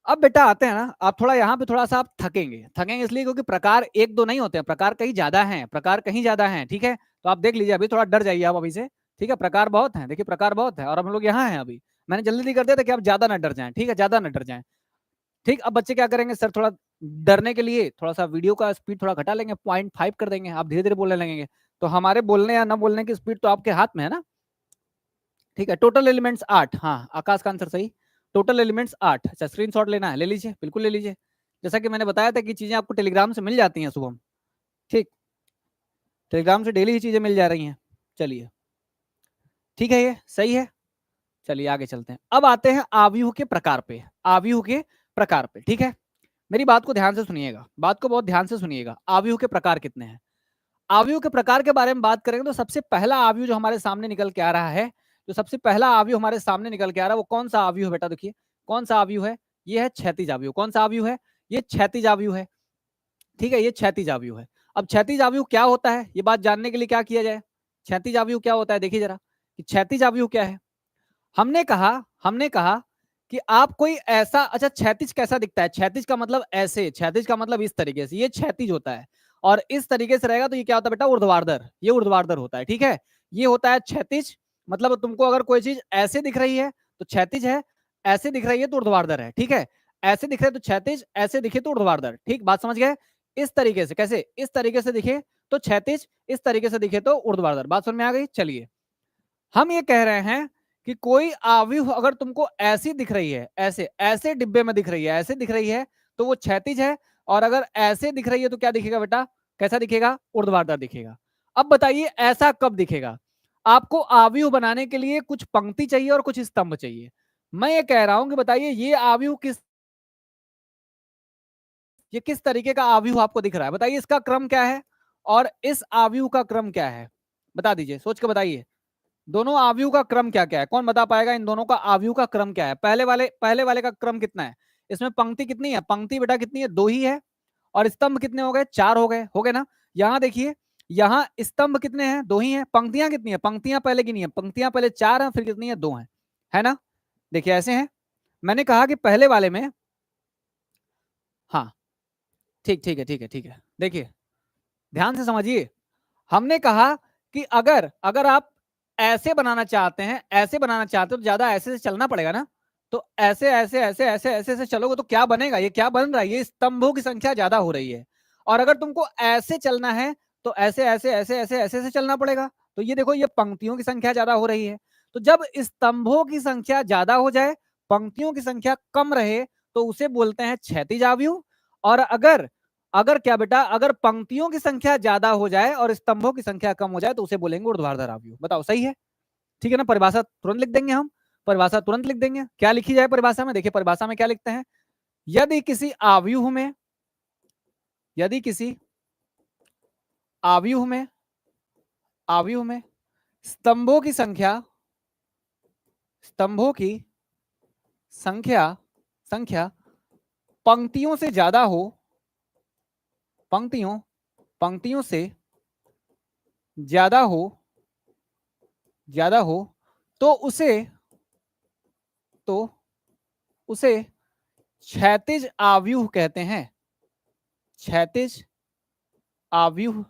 अब बेटा आते हैं ना, आप थोड़ा यहाँ पे थोड़ा सा आप थकेंगे, थकेंगे इसलिए क्योंकि प्रकार एक दो नहीं होते हैं, प्रकार कहीं ज्यादा हैं, प्रकार कहीं ज्यादा हैं, ठीक है। तो आप देख लीजिए, अभी थोड़ा डर जाइए आप अभी से, ठीक है। प्रकार बहुत हैं, देखिए प्रकार बहुत है, और हम लोग यहाँ हैं अभी। मैंने जल्दी कर दिया था कि आप ज्यादा ना डर जाएं, ठीक है, ज्यादा ना डर जाएं। ठीक, अब बच्चे क्या करेंगे, सर थोड़ा डरने के लिए थोड़ा सा वीडियो का स्पीड थोड़ा घटा लेंगे, 0.5 कर देंगे, आप धीरे धीरे बोलने लगेंगे। तो हमारे बोलने या ना बोलने की स्पीड तो आपके हाथ में है ना, ठीक है। टोटल एलिमेंट्स 8, हाँ आकाश का आंसर सही, टोटल एलिमेंट्स 8। अच्छा, स्क्रीनशॉट लेना है, ले लीजिए, बिल्कुल ले लीजिए। जैसा कि मैंने बताया था कि चीजें आपको टेलीग्राम से मिल जाती हैं शुभम, ठीक, टेलीग्राम से डेली ही चीजें मिल जा रही हैं। चलिए ठीक है, ये सही है। चलिए आगे चलते हैं। अब आते हैं आव्यूह के प्रकार पे, आव्यूह के प्रकार पे, ठीक है। मेरी बात को ध्यान से सुनिएगा, बात को बहुत ध्यान से सुनिएगा। आव्यूह के प्रकार कितने हैं, आव्यूह के प्रकार के बारे में बात करेंगे तो सबसे पहला आव्यूह जो हमारे सामने निकल के आ रहा है, जो सबसे पहला आव्यूह हमारे सामने निकल के आ रहा है, वो कौन सा आव्यूह है बेटा, देखिए कौन सा आव्यूह है, ये है क्षैतिज आव्यूह। कौन सा आव्यूह है, ये क्षैतिज आव्यूह है, ठीक है, ये क्षैतिज आव्यूह है। अब क्षैतिज आव्यूह क्या होता है, ये बात जानने के लिए क्या किया जाए, क्षैतिज आव्यूह क्या होता है, देखिए जरा कि क्षैतिज आव्यूह क्या है। हमने कहा कि आप कोई ऐसा, अच्छा क्षैतिज कैसा दिखता है, क्षैतिज का मतलब ऐसे, क्षैतिज का मतलब इस तरीके से, ये क्षैतिज होता है। और इस तरीके से रहेगा तो ये क्या होता है बेटा, ऊर्ध्वाधर, ये ऊर्ध्वाधर होता है, ठीक है। ये होता है क्षैतिज, मतलब तुमको अगर कोई चीज ऐसे दिख रही है तो क्षैतिज है, ऐसे दिख रही है तो ऊर्ध्वाधर है, ठीक है। ऐसे दिख रहे तो क्षैतिज, ऐसे दिखे तो ऊर्ध्वाधर, ठीक, बात समझ गए। इस तरीके से, कैसे, इस तरीके से दिखे तो क्षैतिज, इस तरीके से दिखे तो ऊर्ध्वाधर, बात समझ में आ गई। चलिए, हम ये कह रहे हैं कि कोई आव्यूह अगर तुमको ऐसी दिख रही है, ऐसे ऐसे डिब्बे में दिख रही है, ऐसे दिख रही है तो वो क्षैतिज है। और अगर ऐसे दिख रही है तो क्या दिखेगा बेटा, कैसा दिखेगा, ऊर्ध्वाधर दिखेगा। अब बताइए ऐसा कब दिखेगा, आपको आव्यूह बनाने के लिए कुछ पंक्ति चाहिए और कुछ स्तंभ चाहिए। मैं ये कह रहा हूं कि बताइए ये आव्यूह किस, ये किस तरीके का आव्यूह आपको दिख रहा है, बताइए इसका क्रम क्या है और इस आव्यूह का क्रम क्या है, बता दीजिए, सोच के बताइए। दोनों आव्यूह का क्रम क्या क्या है, कौन बता पाएगा इन दोनों का आव्यूह का क्रम क्या है। पहले वाले का क्रम कितना है, इसमें पंक्ति कितनी है, पंक्ति बेटा कितनी है, 2 ही है। और स्तंभ कितने हो गए, 4 हो गए ना। यहां देखिए, यहां स्तंभ कितने हैं, 2 ही हैं। पंक्तियां कितनी है, पंक्तियां पहले की नहीं है, पंक्तियां पहले 4 हैं, फिर कितनी है, 2 है ना। देखिए ऐसे हैं, मैंने कहा कि पहले वाले में, हाँ ठीक ठीक है, ठीक है, ठीक है। देखिए ध्यान से समझिए, हमने कहा कि अगर अगर आप ऐसे बनाना चाहते हैं, ऐसे बनाना चाहते हो तो ज्यादा ऐसे से चलना पड़ेगा ना। तो ऐसे ऐसे ऐसे ऐसे ऐसे से चलोगे तो क्या बनेगा, ये क्या बन रहा है, ये स्तंभों की संख्या ज्यादा हो रही है। और अगर तुमको ऐसे चलना है तो ऐसे ऐसे ऐसे ऐसे ऐसे से चलना पड़ेगा। तो ये देखो, ये पंक्तियों की संख्या ज्यादा हो रही है। तो जब स्तंभों की संख्या ज्यादा हो जाए, पंक्तियों की संख्या कम रहे, तो उसे बोलते हैं क्षैतिज आव्यूह। और अगर अगर क्या बेटा, अगर पंक्तियों की संख्या ज्यादा हो जाए और स्तंभों की संख्या कम हो जाए तो उसे बोलेंगे ऊर्ध्वाधर आव्यूह। बताओ सही है, ठीक है ना। परिभाषा तुरंत लिख देंगे हम, परिभाषा तुरंत लिख देंगे। क्या लिखी जाए परिभाषा में, देखिए परिभाषा में क्या लिखते हैं, यदि किसी आव्यूह में, यदि किसी आव्यूह में, आव्यूह में स्तंभों की संख्या, स्तंभों की संख्या, संख्या पंक्तियों से ज्यादा हो, पंक्तियों पंक्तियों से ज्यादा हो, ज्यादा हो, तो उसे, तो उसे क्षैतिज आव्यूह कहते हैं, क्षैतिज आव्यूह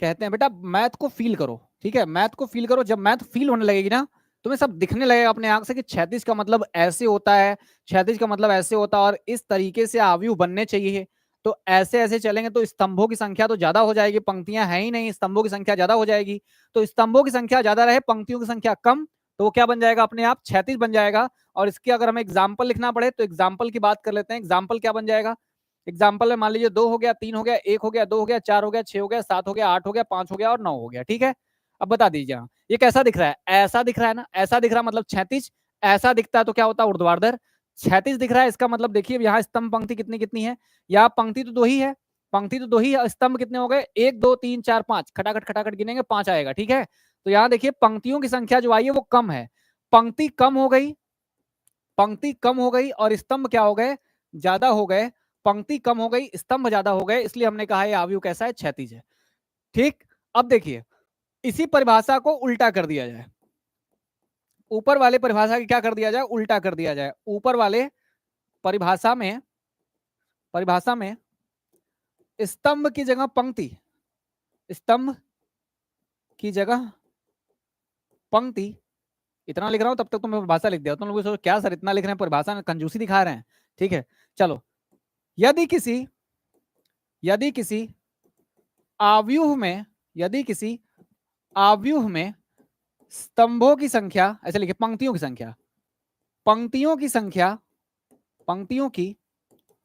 कहते हैं। बेटा मैथ को फील करो, ठीक है, मैथ को फील करो। जब मैथ फील होने लगेगी ना, तुम्हें सब दिखने लगेगा अपने आंख से कि क्षैतिज का मतलब ऐसे होता है, क्षैतिज का मतलब ऐसे होता है, और इस तरीके से आव्यूह बनने चाहिए। तो ऐसे ऐसे चलेंगे तो स्तंभों की संख्या तो ज्यादा हो जाएगी, पंक्तियां है ही नहीं, स्तंभों की संख्या ज्यादा हो जाएगी। तो स्तंभों की संख्या ज्यादा रहे, पंक्तियों की संख्या कम, तो वो क्या बन जाएगा, अपने आप क्षैतिज बन जाएगा। और इसकी अगर हमें एग्जाम्पल लिखना पड़े तो एग्जाम्पल की बात कर लेते हैं। एग्जाम्पल क्या बन जाएगा, एग्जाम्पल में मान लीजिए 2 हो गया, 3 हो गया, 1 हो गया, 2 हो गया, 4 हो गया, 6 हो गया, 7 हो गया, 8 हो गया, 5 हो गया और 9 हो गया। ठीक है, अब बता दीजिए ये कैसा दिख रहा है? ऐसा दिख रहा है ना, ऐसा दिख रहा है मतलब क्षैतिज, ऐसा दिखता है तो क्या होता है? ऊर्ध्वाधर। क्षैतिज दिख रहा है इसका मतलब देखिए यहाँ स्तंभ पंक्ति कितनी कितनी है, यहाँ पंक्ति तो 2 ही है, पंक्ति तो 2 ही है, स्तंभ कितने हो गए? 1 2 3 4 5, खटाखट खटाखट गिनेंगे 5 आएगा। ठीक है, तो यहाँ देखिए पंक्तियों की संख्या जो आई है वो कम है, पंक्ति कम हो गई, पंक्ति कम हो गई और स्तंभ क्या हो गए? ज्यादा हो गए। पंक्ति कम हो गई, स्तंभ ज्यादा हो गए, इसलिए हमने कहा ये आव्यूह कैसा है? क्षैतिज है। ठीक, अब देखिए इसी परिभाषा को उल्टा कर दिया जाए, ऊपर वाले परिभाषा की क्या कर दिया जाए? उल्टा कर दिया जाए। ऊपर वाले परिभाषा में स्तंभ की जगह पंक्ति, स्तंभ की जगह पंक्ति, इतना लिख रहा हूं तब तक तो मैं परिभाषा लिख दिया। तुम लोग सोचो क्या सर इतना लिख रहे हैं, परिभाषा में कंजूसी दिखा रहे हैं। ठीक है, चलो, यदि किसी आव्यूह में, यदि किसी आव्यूह में स्तंभों की संख्या, ऐसे लिखे पंक्तियों की संख्या, पंक्तियों की संख्या, पंक्तियों की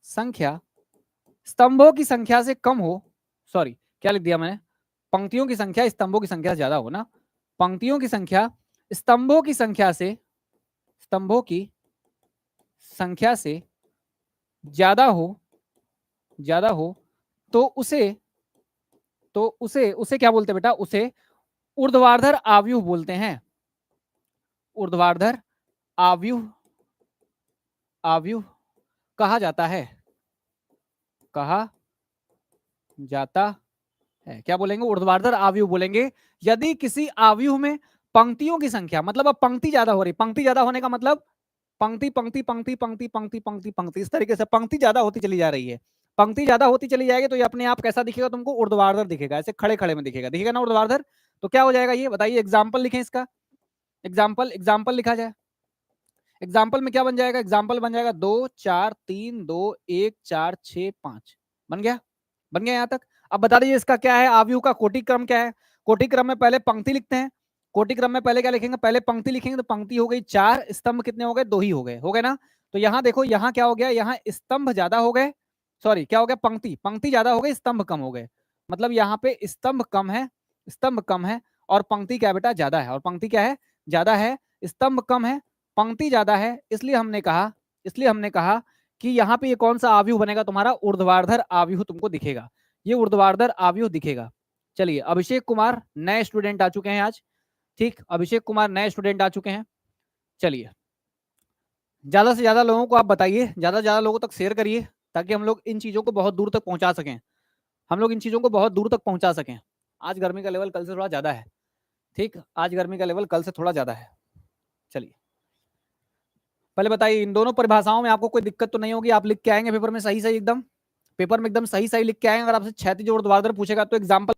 संख्या स्तंभों की संख्या से कम हो, सॉरी क्या लिख दिया मैंने? पंक्तियों की संख्या स्तंभों की संख्या से ज्यादा हो ना, पंक्तियों की संख्या स्तंभों की संख्या से, स्तंभों की संख्या से ज्यादा हो, ज्यादा हो, तो उसे, तो उसे क्या बोलते हैं बेटा? उसे ऊर्ध्वाधर आव्यूह बोलते हैं। ऊर्ध्वाधर आव्यूह, आव्यूह कहा जाता है, कहा जाता है। क्या बोलेंगे? ऊर्ध्वाधर आव्यूह बोलेंगे। यदि किसी आव्यूह में पंक्तियों की संख्या, मतलब अब पंक्ति ज्यादा हो रही, पंक्ति ज्यादा होने का मतलब पंक्ति पंक्ति पंक्ति पंक्ति पंक्ति पंक्ति पंक्ति, इस तरीके से पंक्ति ज्यादा होती चली जा रही है, पंक्ति ज्यादा होती चली जाएगी तो ये अपने आप कैसा दिखेगा? तुमको ऊर्ध्वाधर दिखेगा, ऐसे खड़े खड़े में दिखेगा, दिखेगा ना ऊर्ध्वाधर। तो क्या हो जाएगा ये बताइए? एग्जाम्पल लिखें इसका, एग्जाम्पल, एग्जाम्पल लिखा जाए, एग्जाम्पल में क्या बन जाएगा? एग्जाम्पल बन जाएगा 2 4 3 2 1 4 6 5, बन गया, बन गया यहां तक। अब बता दीजिए इसका क्या है? आव्यूह का कोटि क्रम क्या है? कोटि क्रम में पहले पंक्ति लिखते हैं, कोटि क्रम में पहले क्या लिखेंगे? पहले पंक्ति लिखेंगे, तो पंक्ति हो गई 4, स्तंभ कितने हो गए? 2 ही हो गए, हो गए ना। तो यहाँ देखो, यहाँ क्या हो गया? यहाँ स्तंभ ज्यादा हो गए, सॉरी क्या हो गया? पंक्ति, पंक्ति ज्यादा हो गई, स्तंभ कम हो गए, मतलब यहाँ पे स्तंभ कम है, स्तंभ कम है और पंक्ति क्या बेटा? ज्यादा है, और पंक्ति क्या है? ज्यादा है, स्तंभ कम है, पंक्ति ज्यादा है, इसलिए हमने कहा, इसलिए हमने कहा कि यहाँ पे ये कौन सा आव्यूह बनेगा? तुम्हारा ऊर्ध्वाधर आव्यूह तुमको दिखेगा, ये ऊर्ध्वाधर आव्यूह दिखेगा। चलिए, अभिषेक कुमार नए स्टूडेंट आ चुके हैं आज। ठीक, अभिषेक कुमार नए स्टूडेंट आ चुके हैं। चलिए, ज्यादा से ज्यादा लोगों को आप बताइए, ज्यादा से ज्यादा लोगों तक शेयर करिए, ताकि हम लोग इन चीजों को बहुत दूर तक पहुंचा सकें, हम लोग इन चीजों को बहुत दूर तक पहुंचा सकें। आज गर्मी का लेवल कल से थोड़ा ज्यादा है। ठीक, आज गर्मी का लेवल कल से थोड़ा ज्यादा है। चलिए, पहले बताइए इन दोनों परिभाषाओं में आपको कोई दिक्कत तो नहीं होगी? आप लिख के आएंगे पेपर में सही सही एकदम, पेपर में एकदम सही सही लिख के आएंगे। अगर आपसे क्षैतिज और ऊर्ध्वाधर पूछेगा तो एग्जाम्पल।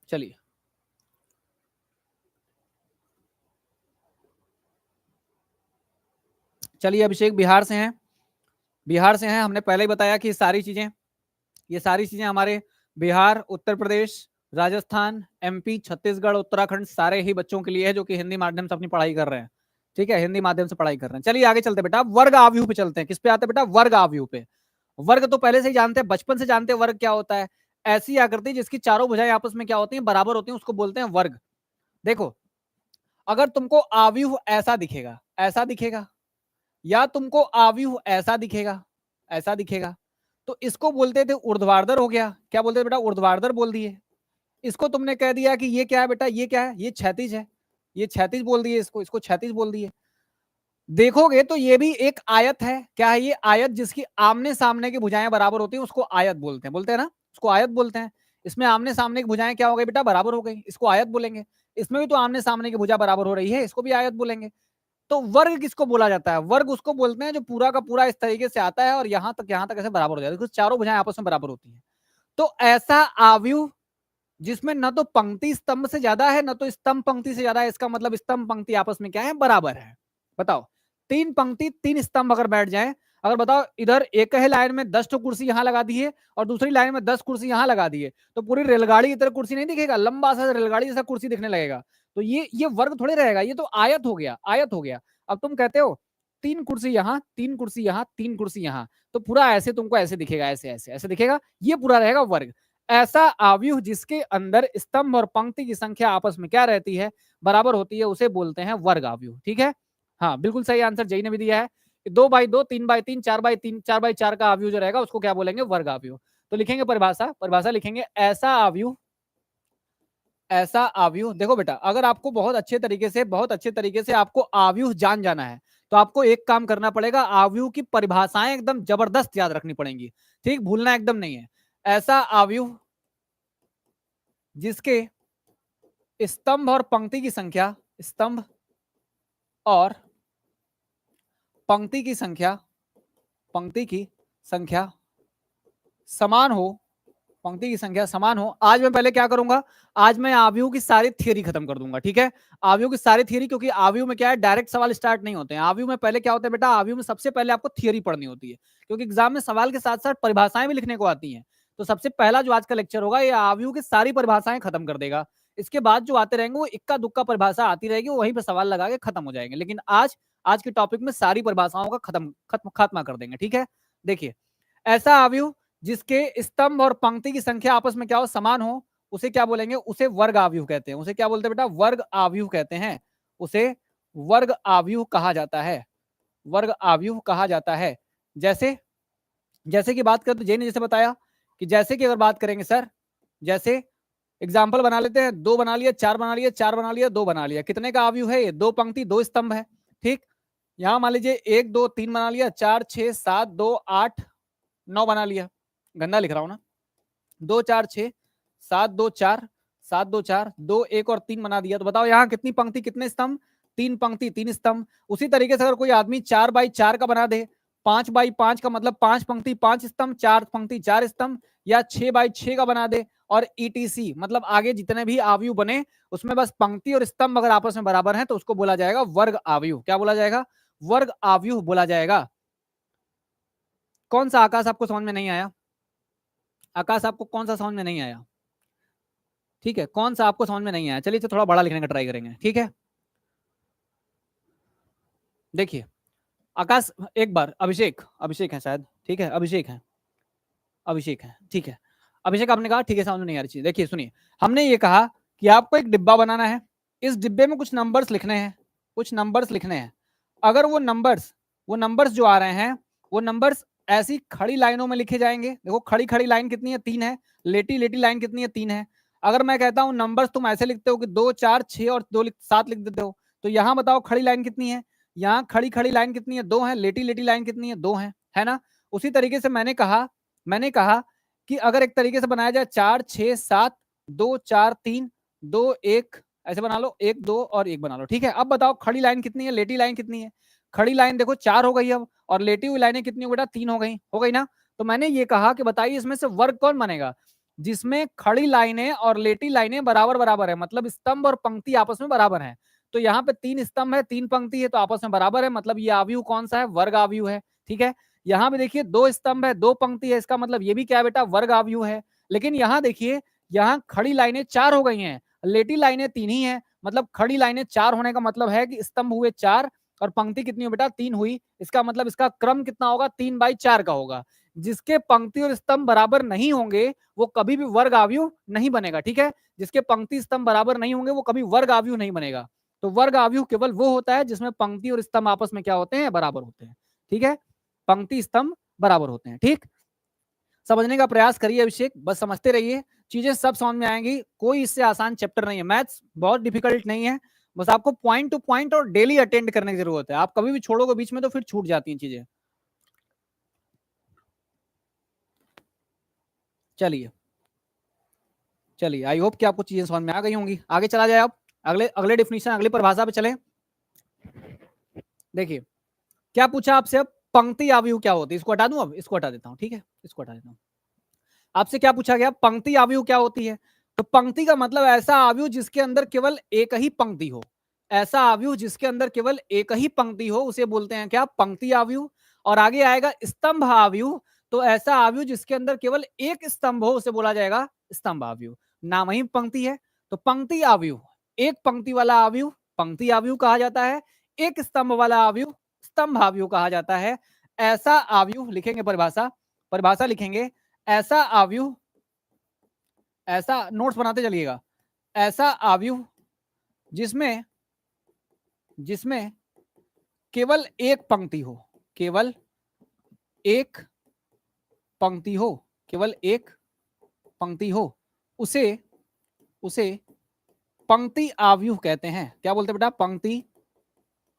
चलिए, चलिए अभिषेक बिहार से हैं, बिहार से हैं। हमने पहले ही बताया कि ये सारी चीजें हमारे बिहार, उत्तर प्रदेश, राजस्थान, एमपी, छत्तीसगढ़, उत्तराखंड सारे ही बच्चों के लिए है जो कि हिंदी माध्यम से अपनी पढ़ाई कर रहे हैं। ठीक है, हिंदी माध्यम से पढ़ाई कर रहे हैं। चलिए आगे चलते बेटा, वर्ग आव्यूह पे चलते हैं। किस पे आते हैं बेटा? वर्ग आव्यूह पे। वर्ग तो पहले से ही जानते हैं, बचपन से जानते हैं वर्ग क्या होता है। ऐसी आकृति जिसकी चारों भुजाएं आपस में क्या होती हैं? बराबर होती हैं, उसको बोलते हैं वर्ग। देखो, अगर तुमको आव्यूह ऐसा दिखेगा, ऐसा दिखेगा, या तुमको आव्यूह ऐसा दिखेगा, ऐसा दिखेगा, तो इसको बोलते थे ऊर्ध्वाधर हो गया। क्या बोलते थे बेटा? ऊर्ध्वाधर बोल दिए। इसको तुमने कह दिया कि ये क्या है बेटा? ये क्या है? ये क्षैतिज है, ये क्षैतिज बोल दिए इसको, इसको क्षैतिज बोल दिए। देखोगे तो ये भी एक आयत है। क्या है ये? आयत, जिसकी आमने सामने की भुजाएं बराबर होती हैं उसको आयत बोलते हैं, बोलते हैं ना, उसको आयत बोलते हैं। इसमें आमने सामने की भुजाएं क्या हो गई बेटा? बराबर हो गई, इसको आयत बोलेंगे। इसमें भी तो आमने सामने की भुजा बराबर हो रही है, इसको भी आयत बोलेंगे। तो वर्ग किसको बोला जाता है? वर्ग उसको बोलते हैं जो पूरा का पूरा इस तरीके से आता है और यहां तक ऐसे बराबर हो जाता है, चारों भुजाएं आपस में बराबर होती हैं। तो ऐसा आव्यूह जिसमें न तो पंक्ति स्तंभ से ज्यादा है, न तो स्तंभ पंक्ति से ज्यादा है, इसका मतलब स्तंभ पंक्ति आपस में क्या है? बराबर है। बताओ, 3 पंक्ति 3 स्तंभ अगर बैठ जाए, अगर बताओ इधर एक ही लाइन में 10 कुर्सी यहां लगा दी है और दूसरी लाइन में 10 कुर्सी यहां लगा दी है, तो पूरी रेलगाड़ी की तरह कुर्सी नहीं दिखेगा, लंबा सा रेलगाड़ी जैसा कुर्सी दिखने लगेगा। तो ये वर्ग थोड़े रहेगा, ये तो आयत हो गया, आयत हो गया। अब तुम कहते हो 3 कुर्सी यहाँ, 3 कुर्सी यहाँ, 3 कुर्सी यहाँ, तो पूरा ऐसे तुमको ऐसे दिखेगा, ऐसे ऐसे ऐसे दिखेगा, ये पूरा रहेगा वर्ग। ऐसा आव्यूह जिसके अंदर स्तंभ और पंक्ति की संख्या आपस में क्या रहती है, बराबर होती है, उसे बोलते हैं वर्ग आव्यूह। ठीक है, हाँ बिल्कुल सही आंसर जई ने भी दिया है। 2x2, 3x3, 4x3, 4x4 का आव्यूह जो रहेगा उसको क्या बोलेंगे, वर्ग आव्यूह। तो लिखेंगे परिभाषा, परिभाषा लिखेंगे ऐसा आव्यूह, ऐसा आव्यूह। देखो बेटा, अगर आपको बहुत अच्छे तरीके से आपको आव्यूह जान जाना है, तो आपको एक काम करना पड़ेगा, आव्यूह की परिभाषाएं एकदम जबरदस्त याद रखनी पड़ेंगी, ठीक, भूलना एकदम नहीं है। ऐसा आव्यूह जिसके स्तंभ और पंक्ति की संख्या, स्तंभ और पंक्ति की संख्या, पंक्ति की संख्या समान हो, पंक्ति की संख्या समान हो। आज मैं पहले क्या करूंगा, आज मैं आव्यूह की सारी थियरी खत्म कर दूंगा। ठीक है, आव्यूह की सारी थियरी, क्योंकि आव्यूह में क्या है, डायरेक्ट सवाल स्टार्ट नहीं होते हैं। आव्यूह में पहले क्या होता है बेटा, आव्यूह में सबसे पहले आपको थियरी पढ़नी होती है, क्योंकि एग्जाम में सवाल के साथ साथ परिभाषाएं भी लिखने को आती हैं। तो सबसे पहला जो आज का लेक्चर होगा, ये आव्यूह की सारी परिभाषाएं खत्म कर देगा। इसके बाद जो आते रहेंगे वो इक्का दुक्का परिभाषा आती रहेगी, वो वहीं पर सवाल लगा के खत्म हो जाएंगे। लेकिन आज के टॉपिक में सारी परिभाषाओं का खात्मा कर देंगे। ठीक है, देखिए, ऐसा आव्यूह जिसके स्तंभ और पंक्ति की संख्या आपस में क्या हो, समान हो, उसे क्या बोलेंगे, उसे वर्ग आव्यूह कहते हैं। उसे क्या बोलते हैं बेटा, वर्ग आव्यूह कहते हैं। उसे वर्ग आव्यूह कहा जाता है, वर्ग आव्यूह कहा जाता है। जैसे जैसे की बात करें तो जय ने जैसे बताया कि जैसे कि अगर बात करेंगे सर, जैसे एग्जाम्पल बना लेते हैं, 2 बना लिया, 4 बना लिया, 4 बना लिया, 2 बना लिया, कितने का आव्यूह है ये, 2 पंक्ति 2 स्तंभ है। ठीक, यहां मान लीजिए 1 2 3 बना लिया, 4 6 7 2 8 9 बना लिया, गंदा लिख रहा हूं ना, 2 4 6 7 2 4 7 2 4 2 1 और 3 बना दिया। तो बताओ यहाँ कितनी पंक्ति कितने स्तंभ, 3 पंक्ति 3 स्तंभ। उसी तरीके से अगर कोई आदमी 4x4 का बना दे, 5x5 का मतलब 5 पंक्ति 5 स्तंभ, 4 पंक्ति 4 स्तंभ, या 6x6 का बना दे, और ईटीसी मतलब आगे जितने भी आव्यूह बने उसमें बस पंक्ति और स्तंभ अगर आपस में बराबर हैं तो उसको बोला जाएगा वर्ग आव्यूह। क्या बोला जाएगा, वर्ग आव्यूह बोला जाएगा। कौन सा आकाश आपको समझ में नहीं आया, आकाश आपको कौन सा समझ में नहीं आया, ठीक है, कौन सा आपको समझ में नहीं आया, चलिए तो थोड़ा बड़ा लिखने का ट्राई करेंगे। ठीक है, देखिए आकाश, एक बार अभिषेक, अभिषेक है शायद, ठीक है, अभिषेक है, अभिषेक है, ठीक है, अभिषेक आपने कहा ठीक है, समझ में नहीं आ रही चीज। देखिए सुनिए, हमने ये कहा कि आपको एक डिब्बा बनाना है, इस डिब्बे में कुछ नंबर्स लिखने हैं, कुछ नंबर्स लिखने हैं। अगर वो नंबर्स जो आ रहे हैं, वो नंबर्स ऐसी खड़ी लाइनों में लिखे जाएंगे। देखो खड़ी खड़ी लाइन कितनी है, 3 है, लेटी लेटी लाइन कितनी है, 3 है। अगर मैं कहता हूं नंबर्स तुम ऐसे लिखते हो कि 2 4 6 और 2 7 लिख देते हो, तो यहां बताओ खड़ी लाइन कितनी है, यहाँ खड़ी खड़ी लाइन कितनी है, 2 है, लेटी लेटी लाइन कितनी है, 2 है ना। उसी तरीके से मैंने कहा कि अगर एक तरीके से बनाया जाए 4 6 7 2 4 3 2 1, ऐसे बना लो, 1 2 और 1 बना लो। ठीक है, अब बताओ खड़ी लाइन कितनी है, लेटी लाइन कितनी है। खड़ी लाइन देखो 4 हो गई अब, और लेटी हुई लाइनें कितनी हो बेटा, 3 हो गई ना। तो मैंने ये कहा कि बताइए इसमें से वर्ग कौन बनेगा, जिसमें खड़ी लाइनें और लेटी लाइनें बराबर बराबर है, मतलब स्तंभ और पंक्ति आपस में बराबर है। तो यहाँ पे 3 स्तंभ है, 3 पंक्ति है, तो आपस में बराबर है, मतलब ये आव्यूह कौन सा है, वर्ग आव्यूह है। ठीक है, यहाँ पे देखिए 2 स्तंभ है, 2 पंक्ति है, इसका मतलब ये भी क्या है बेटा, वर्ग आव्यूह है। लेकिन यहाँ देखिए, यहाँ खड़ी लाइनें 4 हो गई हैं, लेटी लाइनें 3 ही है, मतलब खड़ी लाइनें 4 होने का मतलब है कि स्तंभ हुए 4 और पंक्ति कितनी हो बेटा, 3 हुई। इसका मतलब इसका क्रम कितना होगा, 3/4 का होगा। जिसके पंक्ति और स्तंभ बराबर नहीं होंगे वो कभी भी वर्ग आव्यूह नहीं बनेगा। ठीक है, जिसके पंक्ति स्तंभ बराबर नहीं होंगे वो कभी वर्ग आव्यूह नहीं बनेगा। तो वर्ग आव्यूह केवल वो होता है जिसमें पंक्ति और स्तंभ आपस में क्या होते हैं, बराबर होते हैं। ठीक है, पंक्ति स्तंभ बराबर होते हैं। ठीक, समझने का प्रयास करिए अभिषेक, बस समझते रहिए, चीजें सब समझ में आएंगी। कोई इससे आसान चैप्टर नहीं है, मैथ्स बहुत डिफिकल्ट नहीं है, बस आपको पॉइंट टू पॉइंट और डेली अटेंड करने की जरूरत है। आप कभी भी छोड़ोगे बीच में तो फिर छूट जाती हैं चीजें। चलिए चलिए, आई होप कि आपको चीजें समझ में आ गई होंगी। आगे चला जाए, आप अगले अगले डिफिनीशन, अगली परिभाषा पे चले। देखिए क्या पूछा आपसे, अब पंक्ति आव्यूह क्या होती है, इसको हटा दूं, अब इसको हटा देता हूं। ठीक है, इसको हटा देता हूं। आपसे क्या पूछा गया, पंक्ति आव्यूह क्या होती है। तो पंक्ति का मतलब ऐसा आव्यूह जिसके अंदर केवल एक ही पंक्ति हो, ऐसा आव्यूह जिसके अंदर केवल एक ही पंक्ति हो उसे बोलते हैं क्या, पंक्ति आव्यूह। और आगे आएगा स्तंभ आव्यूह, तो ऐसा आव्यूह जिसके अंदर केवल एक स्तंभ हो उसे बोला जाएगा स्तंभ आव्यूह। नाम ही पंक्ति है, तो पंक्ति आव्यूह, एक पंक्ति वाला आव्यूह पंक्ति आव्यूह कहा जाता है, एक स्तंभ वाला आव्यूह स्तंभ आव्यूह कहा जाता है। ऐसा आव्यूह लिखेंगे, परिभाषा लिखेंगे, ऐसा आव्यूह, ऐसा नोट्स बनाते चलिएगा, ऐसा आव्यूह जिसमें केवल एक पंक्ति हो, केवल एक पंक्ति हो, केवल एक पंक्ति हो, उसे पंक्ति आव्यूह कहते हैं। क्या बोलते हैं बेटा? पंक्ति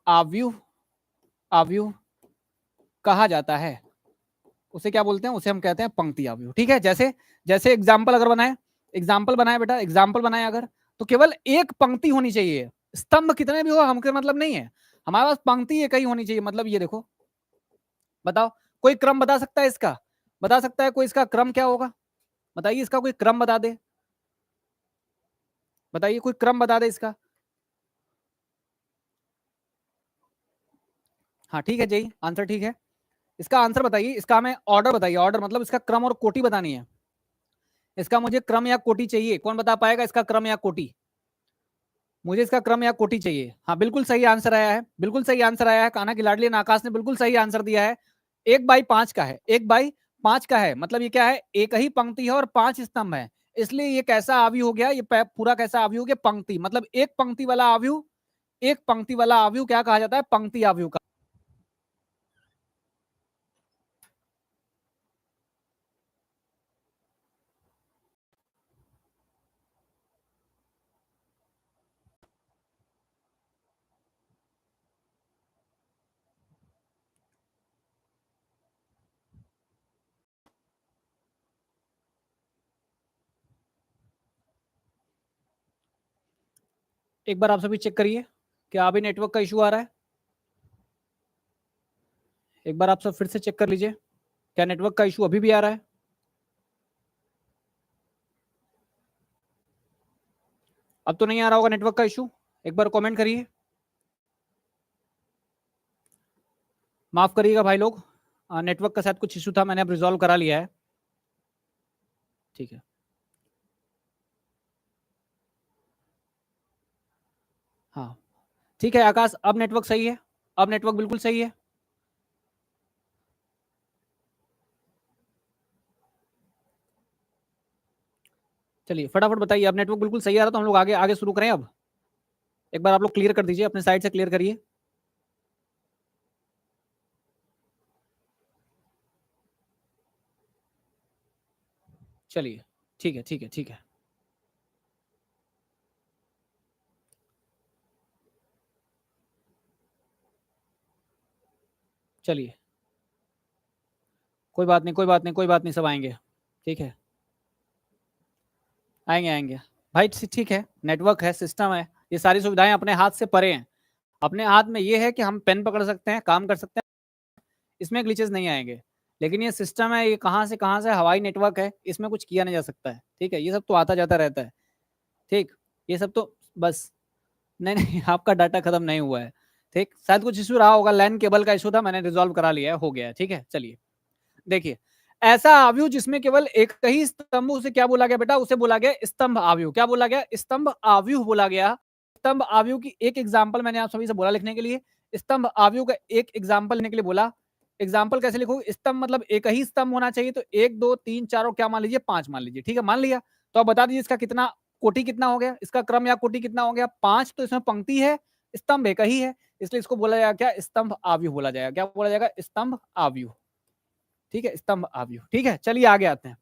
आव्यूह कहा जाता है। उसे क्या बोलते हैं? उसे हम कहते हैं पंक्ति आव्यूह। ठीक है, जैसे एग्जाम्पल अगर बनाए बेटा, एग्जाम्पल बनाए अगर, तो केवल एक पंक्ति होनी चाहिए। स्तंभ कितने भी हो हमके मतलब नहीं है, हमारे पास पंक्ति एक ही होनी चाहिए। मतलब ये देखो, बताओ कोई क्रम बता सकता है इसका? बता सकता है कोई इसका क्रम क्या होगा? बताइए, इसका कोई क्रम बता दे, बताइए कोई क्रम बता दे इसका। हाँ ठीक है जी, आंसर ठीक है। इसका आंसर बताइए, इसका हमें ऑर्डर बताइए, ऑर्डर मतलब इसका क्रम और कोटि बतानी है। इसका मुझे क्रम या कोटि चाहिए, कौन बता पाएगा इसका क्रम या कोटि? मुझे इसका क्रम या कोटि चाहिए। हाँ बिल्कुल सही आंसर आया है, बिल्कुल सही आंसर आया है, कान्हा की लाडली आकाश ने बिल्कुल सही आंसर दिया है। 1/5 का है, 1/5 का है, मतलब ये क्या है? एक ही पंक्ति है और 5 स्तंभ है, इसलिए ये कैसा आव्यूह हो गया? ये पूरा कैसा आव्यूह हो गया? पंक्ति, मतलब एक पंक्ति वाला आव्यूह, एक पंक्ति वाला आव्यूह क्या कहा जाता है? पंक्ति आव्यूह का। एक बार आप सभी चेक करिए, क्या अभी नेटवर्क का इशू आ रहा है? एक बार आप सब फिर से चेक कर लीजिए, क्या नेटवर्क का इशू अभी भी आ रहा है? अब तो नहीं आ रहा होगा नेटवर्क का इशू, एक बार कमेंट करिए। माफ करिएगा भाई लोग, नेटवर्क का शायद कुछ इशू था, मैंने अब रिजॉल्व करा लिया है। ठीक है, हाँ ठीक है आकाश, अब नेटवर्क सही है, अब नेटवर्क बिल्कुल सही है। चलिए फटाफट बताइए, अब नेटवर्क बिल्कुल सही आ रहा तो हम लोग आगे आगे शुरू करें। अब एक बार आप लोग क्लियर कर दीजिए, अपने साइड से क्लियर करिए। चलिए ठीक है, ठीक है, ठीक है। चलिए कोई बात नहीं, कोई बात नहीं, कोई बात नहीं, सब आएंगे। ठीक है, आएंगे आएंगे भाई, ठीक है, नेटवर्क है, सिस्टम है, ये सारी सुविधाएं अपने हाथ से परे हैं। अपने हाथ में ये है कि हम पेन पकड़ सकते हैं, काम कर सकते हैं, इसमें ग्लिचेस नहीं आएंगे। लेकिन ये सिस्टम है, ये कहाँ से हवाई नेटवर्क है, इसमें कुछ किया नहीं जा सकता है। ठीक है, ये सब तो आता जाता रहता है। ठीक, ये सब तो बस, नहीं नहीं आपका डाटा खत्म नहीं हुआ है। ठीक, शायद कुछ इशू रहा होगा, लैन केबल का इशू था, मैंने रिजॉल्व करा लिया है, हो गया है। ठीक है, चलिए देखिए, ऐसा आव्यूह जिसमें केवल एक ही स्तंभ, उसे क्या बोला गया बेटा? उसे बोला गया स्तंभ आव्यूह। क्या बोला गया? स्तंभ आव्यूह बोला गया। स्तंभ आव्यूह की एक एग्जांपल मैंने आप सभी से बोला लिखने के लिए, स्तंभ आव्यूह का एक एग्जांपल लिखने के लिए बोला। एग्जांपल कैसे लिखो? स्तंभ मतलब एक ही स्तंभ होना चाहिए, तो 1 2 3 4 और क्या मान लीजिए 5 मान लीजिए। ठीक है, मान लिया, तो अब बता दीजिए इसका कितना कोटि कितना हो गया, इसका क्रम या कोटि कितना हो गया? 5। तो इसमें पंक्ति है, स्तंभ एक ही है, इसलिए इसको बोला जाएगा क्या? स्तंभ आव्यूह बोला जाएगा। क्या बोला जाएगा? स्तंभ आव्यूह। ठीक है, स्तंभ आव्यूह। ठीक है, चलिए आगे आते हैं,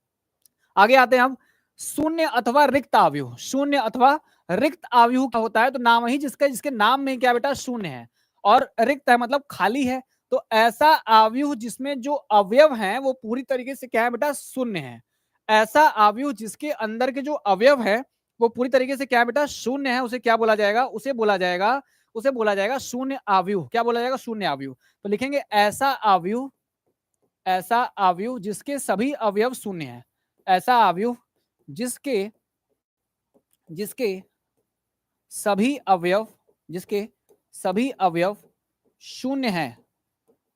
आगे आते हैं हम। शून्य अथवा रिक्त आव्यूह, शून्य अथवा रिक्त आव्यूह क्या होता है? तो नाम ही जिसका, जिसके नाम में क्या बेटा? शून्य है और रिक्त है मतलब खाली है। तो ऐसा आव्यूह जिसमें जो अवयव हैं वो पूरी तरीके से क्या है बेटा? शून्य है। ऐसा आव्यूह जिसके अंदर के जो अवयव है वो पूरी तरीके से क्या है बेटा? शून्य है, उसे क्या बोला जाएगा? उसे बोला जाएगा शून्य आव्यूह। क्या बोला जाएगा? शून्य आव्यूह। तो लिखेंगे ऐसा आव्यूह, ऐसा आव्यूह जिसके सभी अवयव शून्य हैं। ऐसा आव्यूह जिसके जिसके सभी अवयव, जिसके सभी अवयव शून्य हैं,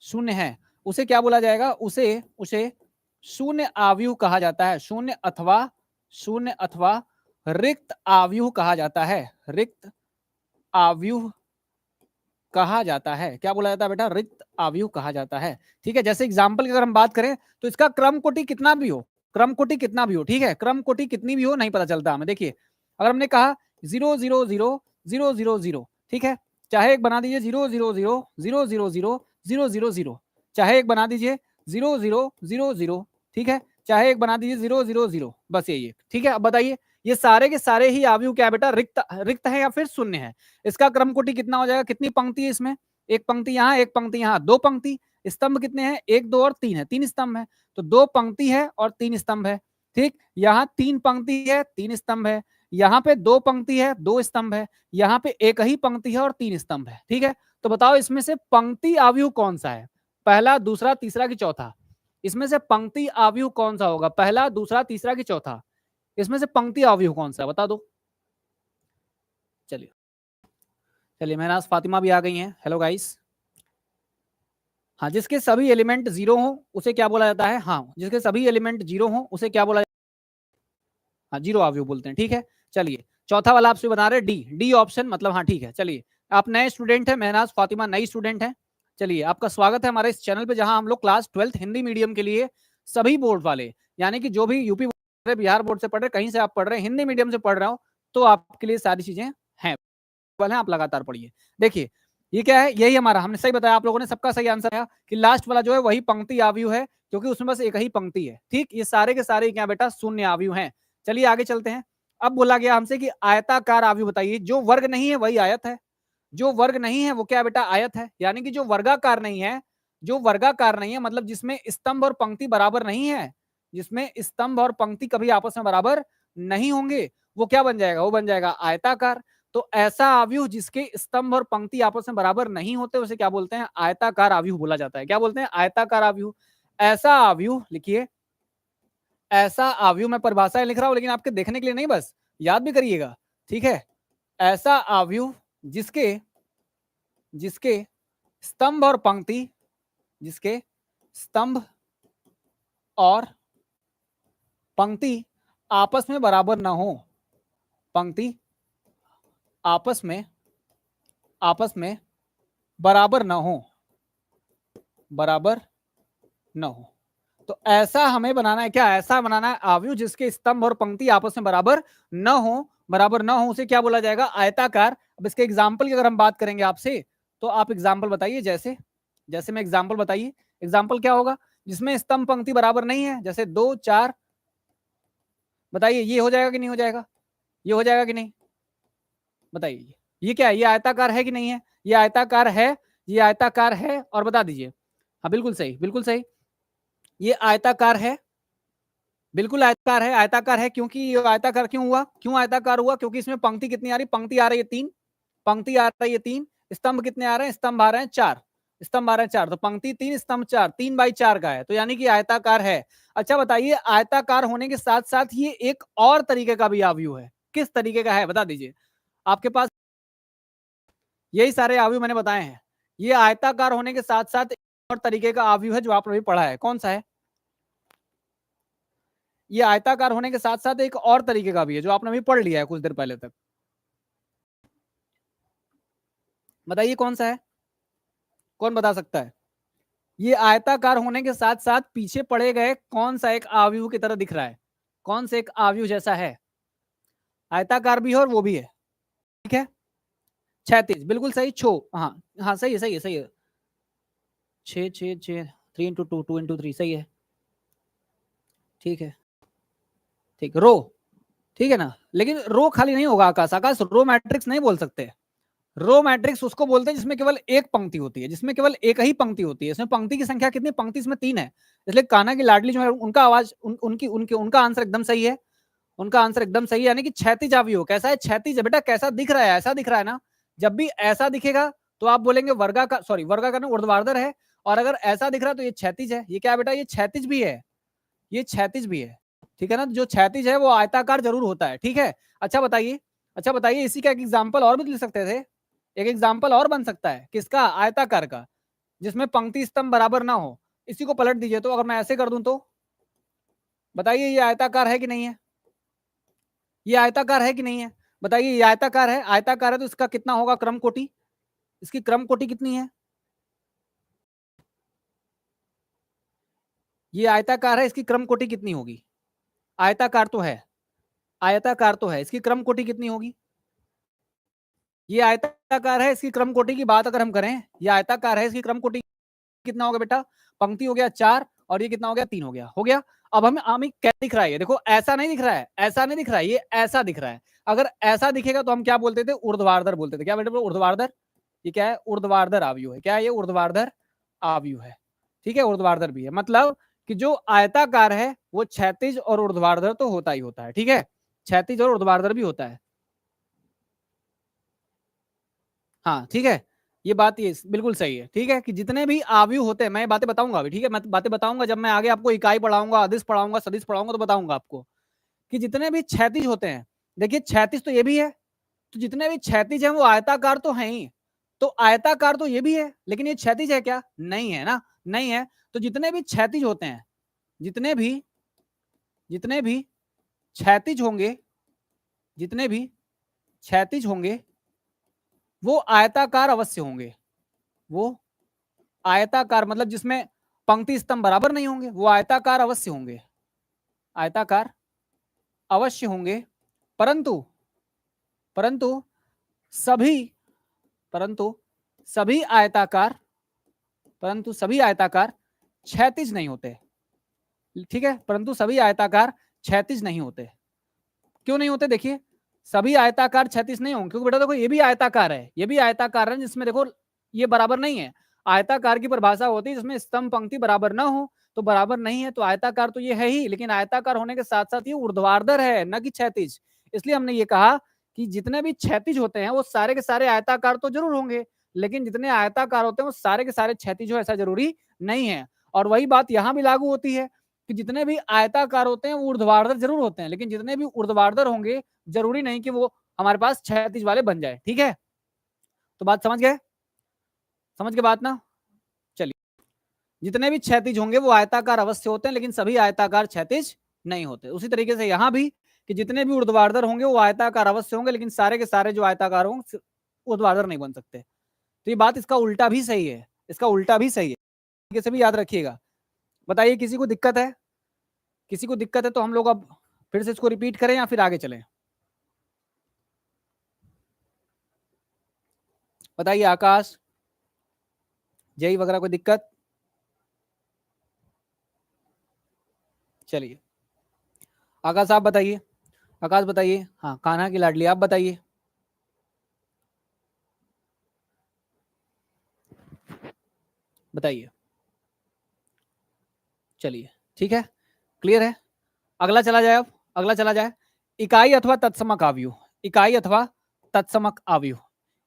शून्य है, उसे क्या बोला जाएगा? उसे उसे शून्य आव्यूह कहा जाता है। शून्य अथवा रिक्त आव्यूह कहा जाता है। रिक्त आव्यूह कहा जाता है? क्या बोला जाता है बेटा? रिक्त अवयव कहा जाता है। ठीक है, जैसे एग्जाम्पल की अगर हम बात करें तो इसका क्रम कोटि कितना भी हो, क्रम कोटि कितना भी हो, ठीक है, क्रम कोटि कितनी भी हो नहीं पता चलता हमें। देखिए अगर हमने कहा 0000000, ठीक है, चाहे एक बना दीजिए 000000000, चाहे एक बना दीजिए 0000, ठीक है, चाहे एक बना दीजिए 000, बस यही है। ठीक है, अब बताइए ये सारे के सारे ही अवयव क्या बेटा? रिक्त रिक्त है या फिर शून्य है? इसका क्रम कोटि कितना हो जाएगा? कितनी पंक्ति है इसमें? एक पंक्ति यहाँ, एक पंक्ति यहाँ, दो पंक्ति। स्तंभ कितने हैं? एक, दो और तीन है, तीन स्तंभ है। तो दो पंक्ति है और तीन स्तंभ है। ठीक, यहाँ तीन पंक्ति है, तीन स्तंभ है। यहाँ पे दो पंक्ति है, दो स्तंभ है। यहाँ पे एक ही पंक्ति है और तीन स्तंभ है। ठीक है, तो बताओ इसमें से पंक्ति अवयव कौन सा है? पहला, दूसरा, तीसरा की चौथा? इसमें से पंक्ति अवयव कौन सा होगा? पहला, दूसरा, तीसरा की चौथा? इसमें से पंक्ति अवयव कौन सा है? बता दो। चलिए चलिए, महनाज फातिमा भी आ गई हैं। Hello guys. हाँ, जिसके सभी एलिमेंट जीरो हो उसे क्या बोला जाता है? हाँ, जिसके सभी एलिमेंट जीरो हो उसे क्या बोला जाता है? हाँ, जीरो अवयव बोलते हैं। ठीक है, चलिए चौथा वाला आपसे बना रहे डी, डी ऑप्शन मतलब। हाँ ठीक है, चलिए आप नए स्टूडेंट हैं, महनाज फातिमा नई स्टूडेंट है। चलिए आपका स्वागत है हमारे इस चैनल पे, जहां हम लोग क्लास 12th हिंदी मीडियम के लिए सभी बोर्ड वाले, यानी कि जो भी यूपी बोर्ड, बिहार बोर्ड से पढ़ रहे, कहीं से आप पढ़ रहे हैं, हिंदी मीडियम से पढ़ रहे हो, तो आपके लिए सारी चीजें हैं, आप लगातार पढ़िए। देखिए ये क्या है? यही हमारा, हमने सही बताया, आप लोगों ने सबका सही आंसर है कि लास्ट वाला जो है वही पंक्ति अवयव है, क्योंकि उसमें बस एक ही पंक्ति है। ठीक, ये सारे के सारे क्या बेटा? शून्य अवयव हैं। चलिए आगे चलते हैं। अब बोला गया हमसे कि आयताकार अवयव बताइए। जो वर्ग नहीं है वही आयत है, जो वर्ग नहीं है वो क्या बेटा? आयत है। यानी कि जो वर्गाकार नहीं है, जो वर्गाकार नहीं है मतलब जिसमें स्तंभ और पंक्ति बराबर नहीं है, जिसमें स्तंभ और पंक्ति कभी आपस में बराबर नहीं होंगे, वो क्या बन जाएगा? वो बन जाएगा आयताकार। तो ऐसा अवयव जिसके स्तंभ और पंक्ति आपस में बराबर नहीं होते उसे क्या बोलते हैं? आयताकार अवयव बोला जाता है। क्या बोलते हैं? आयताकार अवयव। ऐसा अवयव लिखिए, ऐसा अवयव, मैं परिभाषाएं लिख रहा हूं लेकिन आपके देखने के लिए नहीं, बस याद भी करिएगा। ठीक है, ऐसा अवयव जिसके जिसके स्तंभ और पंक्ति, जिसके स्तंभ और पंक्ति आपस में बराबर ना हो, पंक्ति आपस में बराबर ना हो, बराबर न हो। तो ऐसा हमें बनाना है। क्या ऐसा बनाना है? अवयव जिसके स्तंभ और पंक्ति आपस में बराबर न हो, बराबर न हो, उसे क्या बोला जाएगा? आयताकार। अब इसके एग्जाम्पल की अगर हम बात करेंगे आपसे, तो आप एग्जाम्पल बताइए। जैसे जैसे मैं एग्जाम्पल बताइए, एग्जाम्पल क्या होगा? जिसमें स्तंभ पंक्ति बराबर नहीं है, जैसे 2, 4, बताइए ये हो जाएगा कि नहीं हो जाएगा? ये हो जाएगा कि नहीं? बताइए ये क्या है? ये आयताकार है कि नहीं है? ये आयताकार है, ये आयताकार है, और बता दीजिए। हाँ बिल्कुल सही, बिल्कुल सही, ये आयताकार है, बिल्कुल आयताकार है। आयताकार है क्योंकि ये आयताकार क्यों हुआ? क्यों आयताकार हुआ? क्योंकि इसमें पंक्ति कितनी आ रही? पंक्ति आ रही है 3, पंक्ति आ रही है 3, स्तंभ कितने आ रहे हैं? स्तंभ आ रहे हैं 4, स्तंभ आ रहे हैं 4, तो पंक्ति 3 स्तंभ 4, 3/4 का है, तो यानी कि आयताकार है। अच्छा बताइए, आयताकार होने के साथ साथ ये एक और तरीके का भी अवयव है। किस तरीके का है बता दीजिए। आपके पास यही सारे अवयव मैंने बताए हैं। ये आयताकार होने के साथ साथ एक और तरीके का अवयव है जो आपने भी पढ़ा है। कौन सा है? ये आयताकार होने के साथ साथ एक और तरीके का भी है जो आपने भी पढ़ लिया है कुछ देर पहले तक। बताइए कौन सा है? कौन बता सकता है? ये आयताकार होने के साथ साथ पीछे पड़े गए कौन सा एक अवयव की तरह दिख रहा है? कौन से एक अवयव जैसा है? आयताकार भी है और वो भी है। ठीक है, क्षैतिज, बिल्कुल सही। छो, हाँ हाँ सही है, सही है, सही है। 6 6 6, 3 × 2, 2 × 3, सही है। ठीक है, ठीक, रो, ठीक है ना। लेकिन रो खाली नहीं होगा आकाश, आकाश रो मैट्रिक्स नहीं बोल सकते। रो मैट्रिक्स उसको बोलते हैं जिसमें केवल एक पंक्ति होती है, जिसमें केवल एक ही पंक्ति होती है। इसमें पंक्ति की संख्या कितनी? पंक्ति इसमें 3 है। इसलिए कान्हा की लाडली जो है उनका आवाज उनका आंसर एकदम सही है। उनका आंसर एकदम सही है, यानी कि क्षैतिज अवयव। कैसा है? क्षैतिज है बेटा। कैसा दिख रहा है? ऐसा दिख रहा है ना। जब भी ऐसा दिखेगा तो आप बोलेंगे वर्गाकार, सॉरी वर्गाकार नहीं, ऊर्ध्वाधर है। और अगर ऐसा दिख रहा है तो ये क्षैतिज है। ये क्या है बेटा? ये क्षैतिज भी है, ये क्षैतिज भी है। ठीक है ना, जो क्षैतिज है वो आयताकार जरूर होता है। ठीक है, अच्छा बताइए, अच्छा बताइए, इसी का एक एग्जाम्पल और भी लिख सकते थे। एक एग्जाम्पल और बन सकता है किसका? आयताकार का, जिसमें पंक्ति स्तंभ बराबर ना हो। इसी को पलट दीजिए, तो अगर मैं ऐसे कर दूं तो बताइए ये आयताकार है कि नहीं है? ये आयताकार है कि नहीं है? बताइए ये आयताकार है। आयताकार है तो इसका कितना होगा क्रम कोटि? इसकी क्रम कोटि कितनी है? ये आयताकार है, इसकी क्रम कोटि कितनी होगी? आयताकार तो है, आयताकार तो है, इसकी क्रम कोटि कितनी होगी? ये आयताकार है, इसकी क्रम कोटि की बात अगर हम करें, ये आयताकार है, इसकी क्रम कोटि कितना होगा बेटा? पंक्ति हो गया 4 और ये कितना हो गया? 3 हो गया, हो गया। अब हमें क्या दिख रहा है? देखो ऐसा नहीं दिख रहा है, ऐसा नहीं दिख रहा है, ये ऐसा दिख रहा है। अगर ऐसा दिखेगा तो हम क्या बोलते थे? ऊर्ध्वाधर बोलते थे। क्या बेटे? ऊर्ध्वाधर। ये क्या है? ऊर्ध्वाधर आव्यूह है। क्या है ये? ऊर्ध्वाधर आव्यूह है। ठीक है, ऊर्ध्वाधर भी है। मतलब कि जो आयताकार है वो क्षैतिज और ऊर्ध्वाधर तो होता ही होता है। ठीक है, क्षैतिज और ऊर्ध्वाधर भी होता है। हाँ ठीक है, ये बात ये बिल्कुल सही है। ठीक है, कि जितने भी आव्यूह होते हैं, मैं बातें बताऊंगा अभी। ठीक है, मैं बातें बताऊंगा जब मैं आगे आपको इकाई पढ़ाऊंगा, अदिश पढ़ाऊंगा, सदिश पढ़ाऊंगा, तो बताऊंगा आपको कि जितने भी क्षैतिज होते हैं। देखिए क्षैतिज तो ये भी है, तो जितने भी क्षैतिज हैं वो आयताकार तो हैं ही। तो आयताकार तो ये भी है, लेकिन ये क्षैतिज है क्या? नहीं है ना, नहीं है। तो जितने भी क्षैतिज होते हैं, जितने भी क्षैतिज होंगे, जितने भी क्षैतिज होंगे वो आयताकार अवश्य होंगे। वो आयताकार मतलब जिसमें पंक्ति स्तंभ बराबर नहीं होंगे, वो आयताकार अवश्य होंगे, आयताकार अवश्य होंगे। परंतु परंतु सभी परंतु सभी आयताकार परंतु सभी आयताकार क्षैतिज नहीं होते। ठीक है, परंतु सभी आयताकार क्षैतिज नहीं होते। क्यों नहीं होते? देखिए सभी आयताकार क्षैतिज नहीं होंगे क्योंकि बेटा देखो ये भी आयताकार है, ये भी आयताकार है, जिसमें देखो ये बराबर नहीं है। आयताकार की परिभाषा होती है जिसमें स्तंभ पंक्ति बराबर ना हो, तो बराबर नहीं है, तो आयताकार तो ये है ही, लेकिन आयताकार होने के साथ साथ ये ऊर्ध्वाधर है, न कि क्षैतिज। इसलिए हमने ये कहा कि जितने भी क्षैतिज होते हैं वो सारे के सारे आयताकार तो जरूर होंगे, लेकिन जितने आयताकार होते हैं वो सारे के सारे क्षैतिज हो, ऐसा जरूरी नहीं है। और वही बात यहां भी लागू होती है कि जितने भी आयताकार होते हैं वो ऊर्ध्वाधर जरूर होते हैं, लेकिन जितने भी ऊर्ध्वाधर होंगे जरूरी नहीं कि वो हमारे पास क्षैतिज वाले बन जाए। ठीक है, तो बात समझ गए? समझ के बात ना? चलिए, जितने भी क्षैतिज होंगे वो आयताकार अवश्य होते हैं, लेकिन सभी आयताकार क्षैतिज नहीं होते। उसी तरीके से यहां भी कि जितने भी ऊर्ध्वाधर होंगे वो आयताकार अवश्य होंगे, लेकिन सारे के सारे जो आयताकार होंगे ऊर्ध्वाधर नहीं बन सकते। तो ये बात इसका उल्टा भी सही है, इसका उल्टा भी सही है, तरीके से भी याद रखिएगा। बताइए किसी को दिक्कत है? किसी को दिक्कत है तो हम लोग अब फिर से इसको रिपीट करें या फिर आगे चलें? बताइए आकाश, जय वगैरह, कोई दिक्कत? चलिए आकाश आप बताइए, आकाश बताइए। हाँ कान्हा की लाडली आप बताइए। बताइए। चलिए ठीक है, क्लियर है। अगला चला जाए, अब अगला चला जाए। इकाई अथवा तत्समक आव्यूह, इकाई अथवा तत्समक आव्यूह।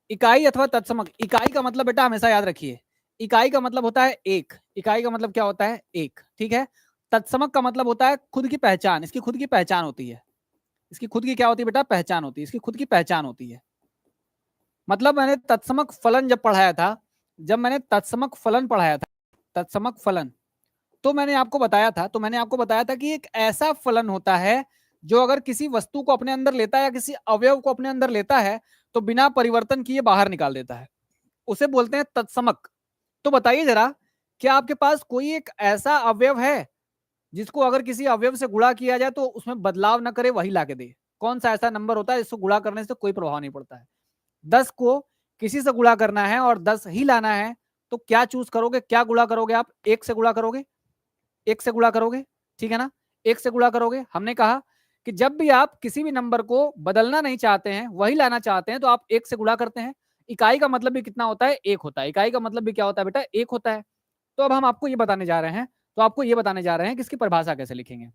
इकाई अथवा तत्समक, इकाई का मतलब बेटा हमेशा याद रखिए, इकाई का मतलब होता है एक, इकाई का मतलब क्या होता है? एक। ठीक है, तत्समक का मतलब होता है खुद की पहचान, इसकी खुद की पहचान होती है, इसकी खुद की क्या होती है बेटा? पहचान होती है, इसकी खुद की पहचान होती है। मतलब मैंने तत्समक फलन जब पढ़ाया था, जब मैंने तत्समक फलन पढ़ाया था, तत्समक फलन, तो मैंने आपको बताया था कि एक ऐसा फलन होता है जो अगर किसी वस्तु को अपने अंदर लेता है या किसी अवयव को अपने अंदर लेता है तो बिना परिवर्तन किए बाहर निकाल देता है, उसे बोलते हैं तत्समक। तो बताइए जरा, क्या आपके पास कोई एक ऐसा अवयव है जिसको अगर किसी अवयव से गुणा किया जाए तो उसमें बदलाव ना करे, वही लाके दे? कौन सा ऐसा नंबर होता है जिसको गुणा करने से कोई प्रभाव नहीं पड़ता है? 10 को किसी से गुणा करना है और 10 ही लाना है, तो क्या चूज करोगे? क्या गुणा करोगे आप? एक से गुणा करोगे, एक से गुणा करोगे, ठीक है ना? एक से गुणा करोगे। हमने कहा कि जब भी आप किसी भी नंबर को बदलना नहीं चाहते हैं, वही लाना चाहते हैं, तो आप एक से गुणा करते हैं। इकाई का मतलब भी कितना होता है? एक होता है। इकाई का मतलब भी क्या होता है बेटा? एक होता है। तो अब हम आपको ये बताने जा रहे हैं, तो आपको ये बताने जा रहे हैं कि इसकी परिभाषा कैसे लिखेंगे।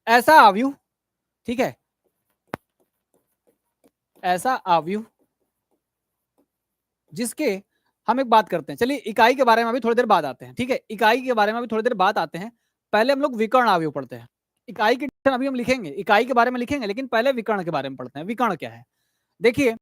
ऐसा आव्यूह, ठीक है, ऐसा आव्यूह जिसके, हम एक बात करते हैं, चलिए इकाई के बारे में अभी थोड़ी देर बाद आते हैं। ठीक है, इकाई के बारे में अभी थोड़ी देर बाद आते हैं, पहले हम लोग विकर्ण आव्यूह पढ़ते हैं। इकाई की अभी हम लिखेंगे, इकाई के बारे में लिखेंगे, लेकिन पहले विकर्ण के बारे में पढ़ते हैं। विकर्ण क्या है? देखिए,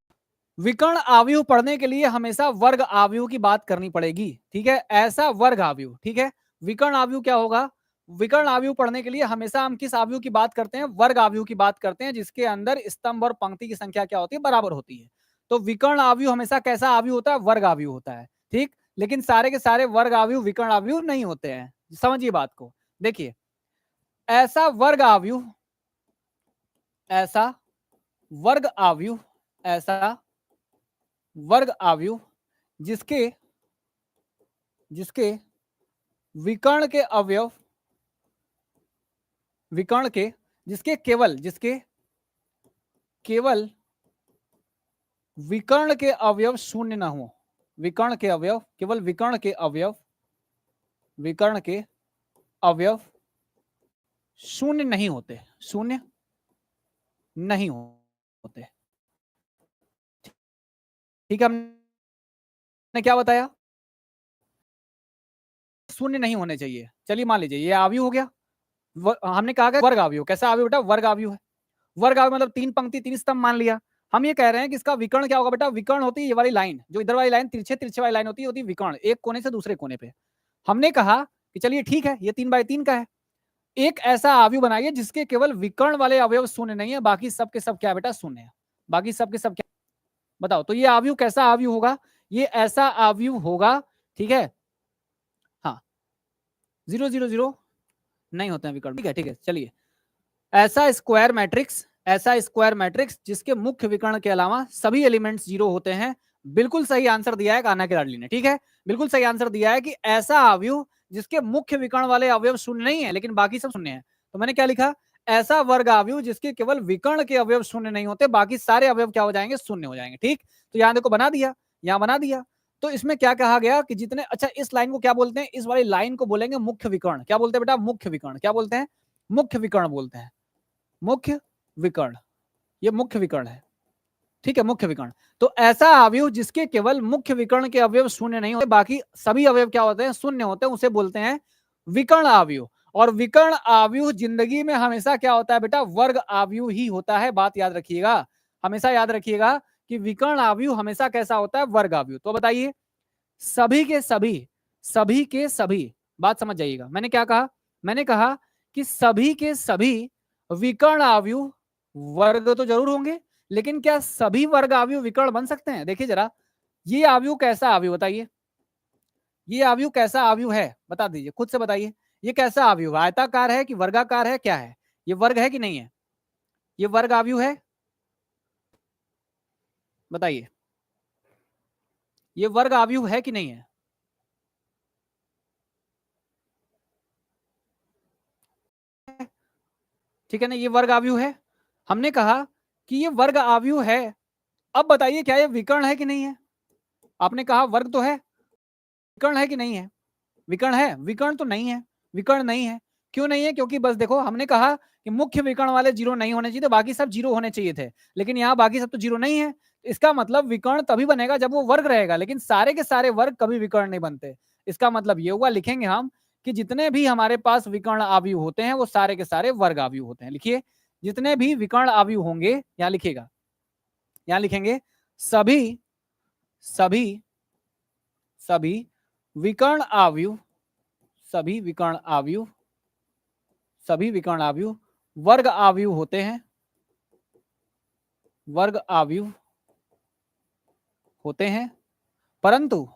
विकर्ण आव्यूह पढ़ने के लिए हमेशा वर्ग आव्यूह की बात करनी पड़ेगी। ठीक है, ऐसा वर्ग आव्यूह, ठीक है। विकर्ण आव्यूह क्या होगा? विकर्ण आव्यूह पढ़ने के लिए हमेशा हम किस आव्यूह की बात करते हैं? वर्ग आव्यूह की बात करते हैं, जिसके अंदर स्तंभ और पंक्ति की संख्या क्या होती है? बराबर होती है। तो विकर्ण आव्यूह हमेशा कैसा आव्यूह होता है? वर्ग आव्यूह होता है, ठीक। लेकिन सारे के सारे वर्ग आव्यूह विकर्ण आव्यूह नहीं होते हैं। समझिए बात को। देखिए, ऐसा वर्ग आव्यूह, ऐसा वर्ग आव्यूह, ऐसा वर्ग आव्यूह जिसके जिसके विकर्ण के अवयव, विकर्ण के जिसके केवल विकर्ण के अवयव शून्य ना हो, विकर्ण के अवयव, केवल विकर्ण के अवयव, विकर्ण के अवयव शून्य नहीं होते, शून्य नहीं होते। ठीक है, हमने क्या बताया? शून्य नहीं होने चाहिए। चलिए मान लीजिए ये आव्यूह हो गया, हमने कहा वर्ग आव्यूह। कैसा आव्यूह बेटा? वर्ग आव्यूह है। वर्ग आव्यूह मतलब 3 पंक्ति 3 स्तंभ मान लिया। हम ये कह रहे हैं कि इसका विकर्ण क्या होगा बेटा? विकर्ण होती है ये वाली लाइन, जो इधर वाली लाइन तिरछे तिरछे वाली लाइन होती है विकर्ण, एक कोने से दूसरे कोने पे। हमने कहा कि चलिए ठीक है, ये 3/3 का है। एक ऐसा आव्यूह बनाइए जिसके केवल विकर्ण वाले अवयव शून्य नहीं है, बाकी सब के सब क्या बेटा? शून्य है। बाकी सब के सब क्या? बताओ। तो ये आव्यूह कैसा आव्यूह होगा? ये ऐसा आव्यूह होगा, ठीक है। हाँ, 0 0 0 नहीं होते हैं विकर्ण। ठीक है, ठीक है। चलिए, ऐसा स्क्वायर मैट्रिक्स, ऐसा स्क्वायर मैट्रिक्स जिसके मुख्य विकर्ण के अलावा सभी एलिमेंट्स 0 होते हैं। बिल्कुल सही आंसर दिया है कान्हा के लाडली ने। ठीक है, बिल्कुल सही आंसर दिया है कि ऐसा आव्यूह जिसके मुख्य विकर्ण वाले अवयव शून्य नहीं है लेकिन बाकी सब शून्य है। तो मैंने क्या लिखा? ऐसा वर्ग आव्यूह जिसके केवल विकर्ण के अवयव शून्य नहीं होते, बाकी सारे अवयव क्या हो जाएंगे? शून्य हो जाएंगे। ठीक, तो यहां देखो बना दिया, यहां बना दिया। तो इसमें क्या कहा गया कि जितने, अच्छा इस लाइन को क्या बोलते हैं? इस वाली लाइन को बोलेंगे मुख्य विकर्ण। क्या बोलते हैं बेटा? मुख्य विकर्ण। क्या बोलते हैं? मुख्य विकर्ण बोलते हैं। मुख्य विकर्ण, ये मुख्य विकर्ण है। ठीक है, मुख्य विकर्ण। तो ऐसा अवयव जिसके केवल मुख्य विकर्ण के अवयव शून्य नहीं होते, बाकी सभी अवयव क्या होते हैं? शून्य होते हैं, उसे बोलते हैं विकर्ण आव्यूह। और विकर्ण आव्यूह जिंदगी में हमेशा क्या होता है बेटा? वर्ग आव्यूह ही होता है। बात याद रखिएगा, हमेशा याद रखिएगा कि विकर्ण आव्यूह हमेशा कैसा होता है? वर्ग आव्यूह। तो बताइए, सभी के सभी, सभी के सभी, बात समझ जाइएगा। मैंने क्या कहा? मैंने कहा कि सभी के सभी विकर्ण आव्यूह वर्ग तो जरूर होंगे, लेकिन क्या सभी वर्ग आव्यूह विकर्ण बन सकते हैं? देखिए जरा, ये आव्यूह कैसा आव्यूह? बताइए, ये आव्यूह कैसा आव्यूह है? बता दीजिए, खुद से बताइए। ये कैसा आव्यूह? आयताकार है कि वर्गाकार है? क्या है ये? वर्ग है कि नहीं है? ये वर्ग आव्यूह है? बताइए, ये वर्ग आव्यूह है कि नहीं है? ठीक है ना, ये वर्ग आव्यूह है। हमने कहा कि ये वर्ग आव्यूह है। अब बताइए, क्या ये विकर्ण है कि नहीं है? आपने कहा वर्ग तो है, विकर्ण है कि नहीं है? विकर्ण है? विकर्ण तो नहीं है, विकर्ण नहीं है। क्यों नहीं है? क्योंकि बस देखो, हमने कहा कि मुख्य विकर्ण वाले 0 नहीं होने चाहिए थे, बाकी सब 0 होने चाहिए थे। लेकिन यहाँ बाकी सब तो 0 नहीं है। इसका मतलब विकर्ण तभी बनेगा जब वो वर्ग रहेगा, लेकिन सारे के सारे वर्ग कभी विकर्ण नहीं बनते। इसका मतलब ये हुआ, लिखेंगे हम कि जितने भी हमारे पास विकर्ण आव्यूह होते हैं वो सारे के सारे वर्ग आव्यूह होते हैं। लिखिए, जितने भी विकर्ण आव्यूह होंगे, यहाँ लिखिएगा, यहाँ लिखेंगे सभी, सभी, सभी विकर्ण आव्यूह, सभी विकर्ण आव्यूह, सभी विकर्ण आव्यूह वर्ग आव्यूह होते हैं, वर्ग आव्यूह होते हैं। परंतु,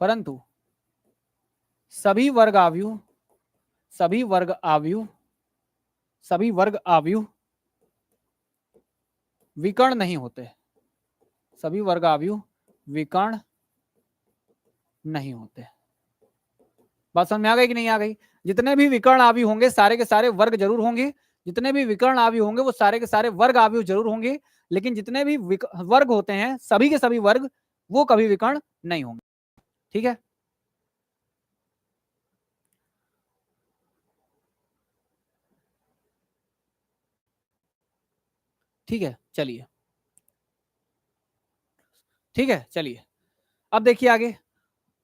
परंतु सभी वर्ग आव्यूह, सभी वर्ग आव्यूह, सभी वर्ग आव्यूह विकर्ण नहीं होते, सभी वर्ग आव्यूह विकर्ण नहीं होते। बात समझ में आ गई कि नहीं आ गई? जितने भी विकर्ण आव्यूह होंगे सारे के सारे वर्ग जरूर होंगे, जितने भी विकर्ण आव्यूह होंगे वो सारे के सारे वर्ग आव्यूह जरूर होंगे, लेकिन जितने भी वर्ग होते हैं सभी के सभी वर्ग वो कभी विकर्ण नहीं होंगे। ठीक है, ठीक है। चलिए, ठीक है, चलिए अब देखिए आगे।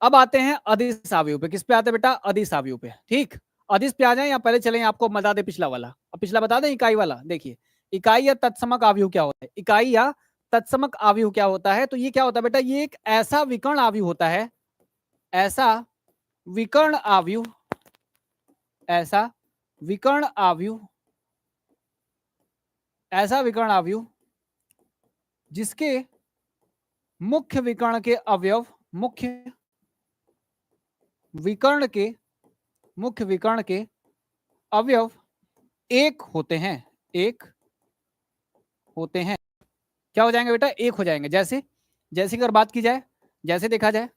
अब आते हैं अदिश आव्यूह पे। किस पे आते हैं बेटा? अदिश आव्यूह पे। ठीक, अदिश पे आ जाए या पहले चलें? आपको बता दे पिछला वाला, अब पिछला बता दें, इकाई वाला। देखिए, इकाई या तत्समक आव्यूह क्या होता है? इकाई या तत्समक आव्यूह क्या होता है? तो ये क्या होता है बेटा? ये एक ऐसा विकर्ण आव्यूह होता है, ऐसा विकर्ण आव्यूह, ऐसा विकर्ण आव्यूह, ऐसा विकर्ण आव्यूह जिसके मुख्य विकर्ण के अवयव मुख्य विकर्ण के मुख्य विकर्ण के अवयव एक होते हैं, एक होते हैं। क्या हो जाएंगे बेटा? एक हो जाएंगे। जैसे जैसे अगर बात की जाए, जैसे देखा जाए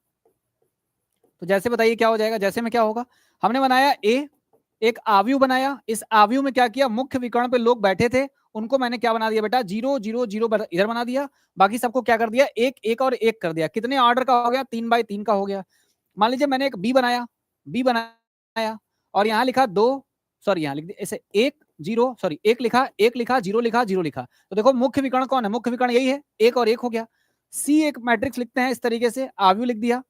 तो जैसे बताइए क्या हो जाएगा? जैसे में क्या होगा? हमने बनाया ए, एक आव्यूह बनाया, इस आव्यूह में क्या किया? मुख्य विकर्ण पे लोग बैठे थे, उनको मैंने क्या बना दिया बेटा? 0 0 0 इधर बना दिया, बाकी सबको क्या कर दिया? एक एक और एक कर दिया। कितने ऑर्डर का हो गया? 3x3 का हो गया। मान लीजिए मैंने एक बी बनाया और यहां लिखा 2, सॉरी यहां लिख दिया ऐसे 1 0, सॉरी 1 लिखा, 1 लिखा, 0 लिखा, 0 लिखा। तो देखो मुख्य विकर्ण कौन है? मुख्य विकर्ण यही है, 1 और 1 हो गया। सी एक मैट्रिक्स लिखते हैं इस तरीके से, आव्यूह लिख दिया,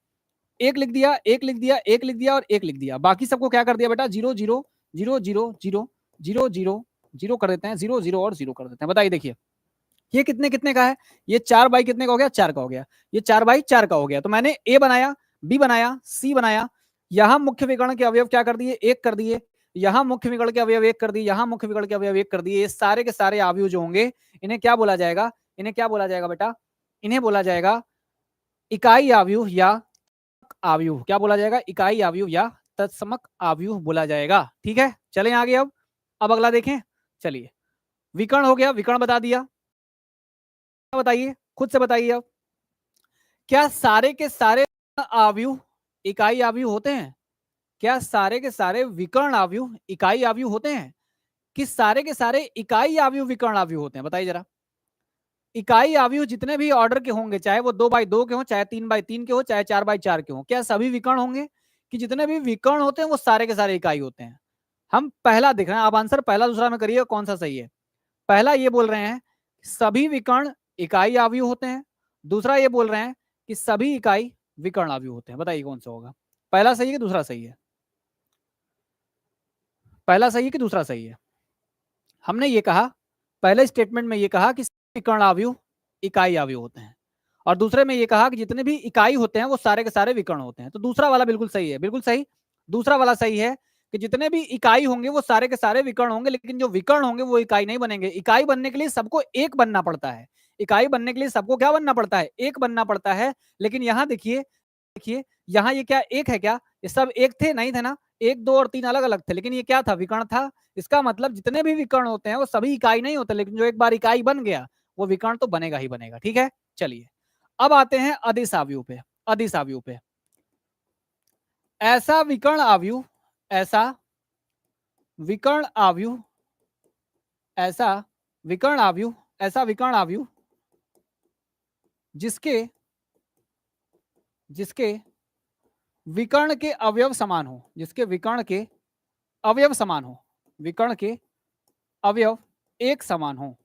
एक लिख दिया, एक लिख दिया, एक लिख दिया और एक लिख दिया। बाकी सबको क्या कर दिया बेटा? 0 0 0 0 0 0 0 0 कर देते हैं, 0 0 और 0 कर देते हैं। बताइए देखिए ये कितने कितने का है? ये 4 बाई कितने का हो गया? 4 का हो गया। ये 4 बाई 4 का हो गया। तो मैंने ए बनाया, बी बनाया, सी बनाया, यहां मुख्य विकर्ण के अवयव क्या कर दिए? एक कर दिए। यहां मुख्य विकर्ण के अवयव एक कर दिए, यहां मुख्य विकर्ण के अवयव एक कर दिए। ये सारे के सारे अवयव जो होंगे इन्हें क्या बोला जाएगा? इन्हें क्या बोला जाएगा बेटा? इन्हें बोला जाएगा इकाई आव्यूह या आव्यूह। क्या बोला जाएगा? इकाई आव्यूह या तत्समक आव्यूह बोला जाएगा। ठीक है, चलें आगे। अब अगला देखें। चलिए, विकर्ण हो गया, विकर्ण बता दिया। बताइए, खुद से बताइए अब, क्या सारे के सारे आव्यूह इकाई आव्यूह होते हैं? क्या सारे के सारे विकर्ण आव्यूह इकाई आव्यूह होते हैं? कि सारे के सारे इकाई आव्यूह विकर्ण आव्यूह होते हैं? बताइए जरा। इकाई आव्यूह जितने भी ऑर्डर के होंगे, चाहे वो 2x2 के हो, चाहे 3x3 के हो, चाहे 4x4 के हो, क्या सभी विकर्ण होंगे? कि जितने भी विकर्ण होते हैं वो सारे के सारे इकाई होते हैं? हम पहला देख रहे हैं, आप आंसर पहला दूसरा में करिए कौन सा सही है। पहला ये बोल रहे हैं सभी विकर्ण इकाई आव्यूह होते हैं, दूसरा ये बोल रहे हैं कि सभी इकाई विकर्ण आव्यूह होते हैं। बताइए कौन सा होगा? पहला सही है कि दूसरा सही है? पहला सही है कि दूसरा सही है? हमने ये कहा, पहले स्टेटमेंट में ये कहा कि विकर्ण आव्यूह इकाई आव्यूह होते हैं, और दूसरे में ये कहा कि जितने भी इकाई होते हैं वो सारे के सारे विकर्ण होते हैं। तो दूसरा वाला बिल्कुल सही है, बिल्कुल सही। दूसरा वाला सही है कि जितने भी इकाई होंगे वो सारे के सारे विकर्ण होंगे, लेकिन जो विकर्ण होंगे वो इकाई नहीं बनेंगे। इकाई बनने के लिए सबको एक बनना पड़ता है। इकाई बनने के लिए सबको क्या बनना पड़ता है? एक बनना पड़ता है। लेकिन यहाँ देखिए, देखिए यहाँ ये क्या एक है? क्या ये सब एक थे? नहीं थे ना। 1 2 और 3 अलग अलग थे, लेकिन ये क्या था? विकर्ण था। इसका मतलब जितने भी विकर्ण होते हैं वो सभी इकाई नहीं होते, लेकिन जो एक बार इकाई बन गया वो विकर्ण तो बनेगा ही बनेगा। ठीक है, चलिए अब आते हैं अदिश आव्यूह पे। अदिश आव्यूह पे ऐसा विकर्ण आव्यूह, ऐसा विकर्ण आव्यूह, ऐसा विकर्ण आव्यूह, ऐसा विकर्ण आव्यूह जिसके जिसके विकर्ण के अवयव समान हो, जिसके विकर्ण के अवयव समान हो, विकर्ण के अवयव एक समान हो,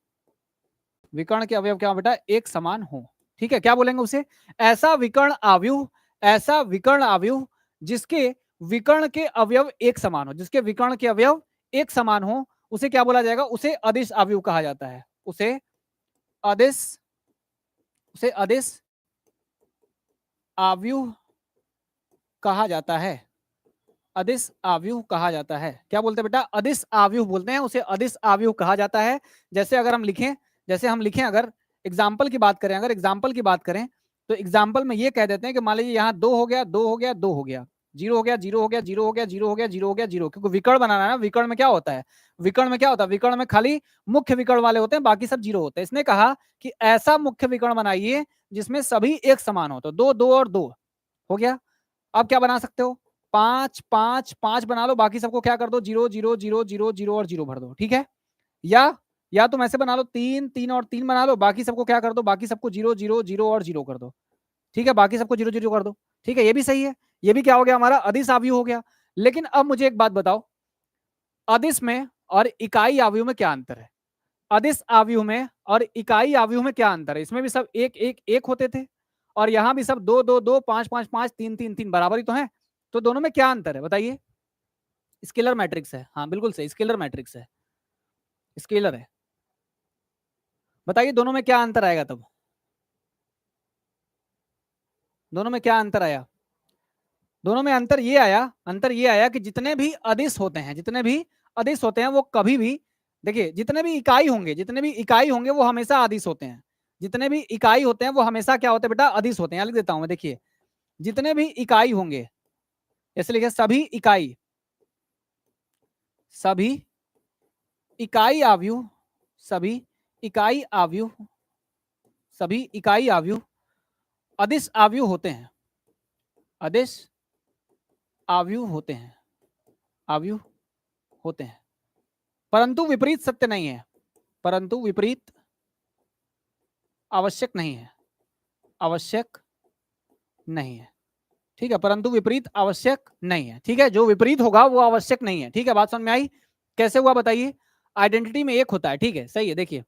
विकर्ण के अवयव क्या बेटा? एक समान हो। ठीक है, क्या बोलेंगे उसे? ऐसा विकर्ण आव्यूह, ऐसा विकर्ण आव्यूह जिसके विकर्ण के अवयव एक समान हो, जिसके विकर्ण के अवयव एक समान हो, उसे क्या बोला जाएगा? उसे अदिश आव्यूह कहा जाता है। उसे अदिश, उसे अदिश आव्यूह कहा जाता है। अदिश आव्यूह कहा जाता है। क्या बोलते हैं बेटा? अदिश आव्यूह बोलते हैं, उसे अदिश आव्यूह कहा जाता है। जैसे अगर हम लिखें, जैसे हम लिखें, अगर एग्जाम्पल की बात करें, अगर एग्जाम्पल की बात करें तो एग्जाम्पल में ये कह देते हैं कि मान लीजिए यहाँ 2 हो गया, 2 हो गया, 2 हो गया, 0 हो गया, 0 हो गया, 0 हो गया, 0 हो गया, 0 हो गया, 0, क्योंकि विकर्ण बनाना है ना। विकर्ण में क्या होता है? विकर्ण में क्या होता है? विकर्ण में खाली मुख्य विकर्ण वाले होते हैं, बाकी सब 0 होते हैं। इसने कहा कि ऐसा मुख्य विकर्ण बनाइए जिसमें सभी एक समान हो। तो 2 2 और 2 हो गया। अब क्या बना सकते हो? 5 5 5 बना लो, बाकी सबको क्या कर दो? 0 0 0 0 0 और 0 भर दो। ठीक है, या तुम ऐसे बना लो, 3 3 और 3 बना लो, बाकी सबको क्या कर दो? बाकी सबको 0 0 0 और 0 कर दो। ठीक है, बाकी सबको 0 0 कर दो। ठीक है, ये भी सही है। ये भी क्या हो गया? हमारा अदिश आव्यूह हो गया। लेकिन अब मुझे एक बात बताओ, अदिश में और इकाई आव्यूह में क्या अंतर है? अदिश आव्यूह में और इकाई आव्यूह में क्या अंतर है? इसमें भी सब एक एक एक होते थे, और यहां भी सब 2 2 2 5 5 5 3 3 3 बराबर ही तो है। तो दोनों में क्या अंतर है बताइए? स्केलर मैट्रिक्स है। हाँ बिल्कुल सही, स्केलर मैट्रिक्स है, स्केलर है। बताइए दोनों में क्या अंतर आएगा तब? दोनों में क्या अंतर आया? दोनों में अंतर ये आया, अंतर ये आया कि जितने भी अदिश होते हैं, जितने भी अदिश होते हैं वो कभी भी, देखिए जितने भी इकाई होंगे, जितने भी इकाई होंगे वो हमेशा अदिश होते हैं। जितने भी इकाई होते हैं वो हमेशा क्या होते हैं बेटा, अदिश होते हैं। यहाँ लिख देता हूं मैं, देखिए जितने भी इकाई होंगे, ऐसे लिखे सभी इकाई, सभी इकाई आव्यूह, सभी इकाई आव्यूह, सभी इकाई आव्यूह अदिश आव्यूह होते हैं, अदिश आव्यूह होते हैं, आव्यूह होते हैं। परंतु विपरीत सत्य नहीं है, परंतु विपरीत आवश्यक नहीं है, आवश्यक नहीं है। ठीक है, परंतु विपरीत आवश्यक नहीं है। ठीक है, जो विपरीत होगा वो आवश्यक नहीं है। ठीक है, बात समझ में आई? कैसे हुआ बताइए? आइडेंटिटी में एक होता है। ठीक है, सही है। देखिए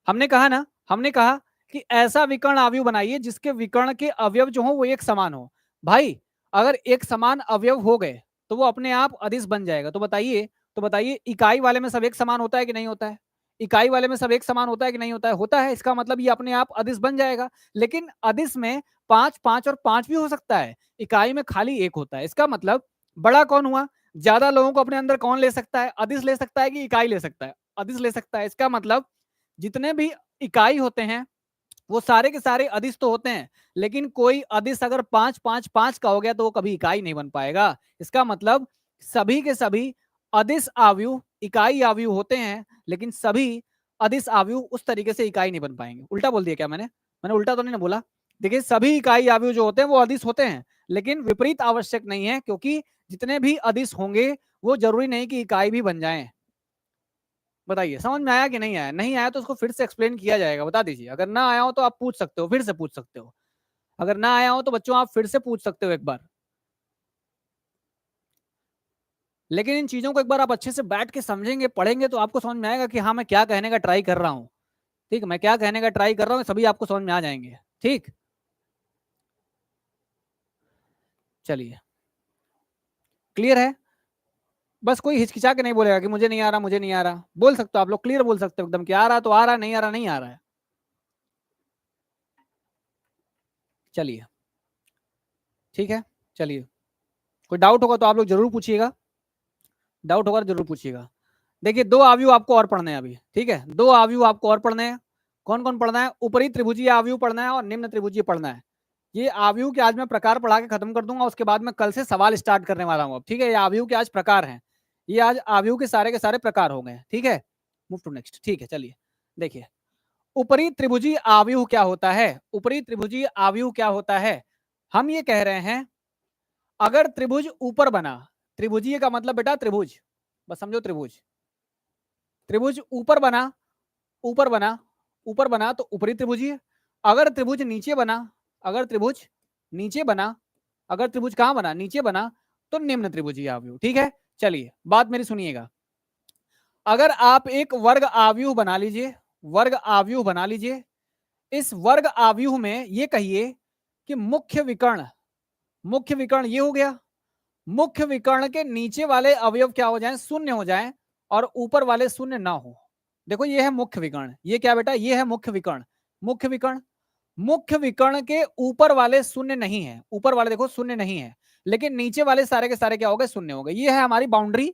हमने कहा ना, हमने कहा कि ऐसा विकर्ण अवयव बनाइए जिसके विकर्ण के अवयव जो हो वो एक समान हो। भाई अगर एक समान अवयव हो गए तो वो अपने आप अदिश बन जाएगा। तो बताइए, तो बताइए इकाई वाले में सब एक समान होता है कि नहीं होता है? इकाई वाले में सब एक समान होता है कि नहीं होता है? होता है। इसका मतलब ये अपने आप अदिश बन जाएगा। लेकिन अदिश में 5 5 और 5 भी हो सकता है, इकाई में खाली एक होता है। इसका मतलब बड़ा कौन हुआ? ज्यादा लोगों को अपने अंदर कौन ले सकता है? अदिश ले सकता है कि इकाई ले सकता है? अदिश ले सकता है। इसका मतलब जितने भी इकाई होते हैं वो सारे के सारे अदिश तो होते हैं, लेकिन कोई अदिश अगर 5 5 5 का हो गया तो वो कभी इकाई नहीं बन पाएगा। इसका मतलब सभी के सभी अदिश आव्यूह इकाई आव्यूह होते हैं, लेकिन सभी अदिश आव्यूह उस तरीके से इकाई नहीं बन पाएंगे। उल्टा बोल दिया क्या मैंने? मैंने उल्टा तो नहीं ना बोला? देखिए सभी इकाई आव्यूह जो होते हैं वो अदिश होते हैं, लेकिन विपरीत आवश्यक नहीं है, क्योंकि जितने भी अदिश होंगे वो जरूरी नहीं कि इकाई भी बन जाएं। बताइए समझ में आया कि नहीं आया? नहीं आया तो उसको फिर से एक्सप्लेन किया जाएगा, बता दीजिए। अगर ना आया हो तो आप पूछ सकते हो, फिर से पूछ सकते हो। अगर ना आया हो तो बच्चों आप फिर से पूछ सकते हो एक बार। लेकिन इन चीजों को एक बार आप अच्छे से बैठ के समझेंगे, पढ़ेंगे, तो आपको समझ में आएगा कि हाँ मैं क्या कहने का ट्राई कर रहा हूँ। ठीक, मैं क्या कहने का ट्राई कर रहा हूँ सभी आपको समझ में आ जाएंगे। ठीक, चलिए क्लियर है? बस कोई हिचकिचा के नहीं बोलेगा कि मुझे नहीं आ रहा, मुझे नहीं आ रहा। बोल सकते हो आप लोग, क्लियर बोल सकते हो एकदम कि आ रहा तो आ रहा, नहीं आ रहा नहीं आ रहा है। चलिए ठीक है, चलिए कोई डाउट होगा तो आप लोग जरूर पूछिएगा, डाउट होगा तो जरूर पूछिएगा। देखिए दो आव्यूह आपको और पढ़ने हैं अभी। ठीक है, दो आव्यूह आपको और पढ़ने हैं। कौन कौन पढ़ना है? ऊपरी त्रिभुजीय आव्यूह पढ़ना है और निम्न त्रिभुजीय पढ़ना है। ये आव्यूह के आज मैं प्रकार पढ़ा के खत्म कर दूंगा, उसके बाद मैं कल से सवाल स्टार्ट करने वाला हूँ अब। ठीक है, ये आव्यूह के आज प्रकार हैं, ये आज आव्यूह के सारे प्रकार हो गए। ठीक है, मूव टू नेक्स्ट। ठीक है, चलिए देखिए ऊपरी त्रिभुजीय आव्यूह क्या होता है। ऊपरी त्रिभुजीय आव्यूह क्या होता है? हम ये कह रहे हैं अगर त्रिभुज ऊपर बना, त्रिभुजीय का मतलब बेटा त्रिभुज, बस समझो त्रिभुज, त्रिभुज ऊपर बना, ऊपर बना, ऊपर बना तो ऊपरी त्रिभुजीय। अगर त्रिभुज नीचे बना, अगर त्रिभुज नीचे बना, अगर त्रिभुज कहां बना? नीचे बना, तो निम्न त्रिभुजीय आव्यूह। ठीक है, चलिए बात मेरी सुनिएगा। अगर आप एक वर्ग आव्यूह बना लीजिए, वर्ग आव्यूह बना लीजिए, इस वर्ग आव्यूह में ये कहिए कि मुख्य विकर्ण, मुख्य विकर्ण ये हो गया, मुख्य विकर्ण के नीचे वाले अवयव क्या हो जाएं? शून्य हो जाएं, और ऊपर वाले शून्य ना हो। देखो ये है मुख्य विकर्ण, ये क्या बेटा? ये है मुख्य विकर्ण। मुख्य विकर्ण, मुख्य विकर्ण के ऊपर वाले शून्य नहीं है, ऊपर वाले देखो शून्य नहीं है, लेकिन नीचे वाले सारे के सारे क्या हो गए? शून्य हो गए। ये है हमारी बाउंड्री,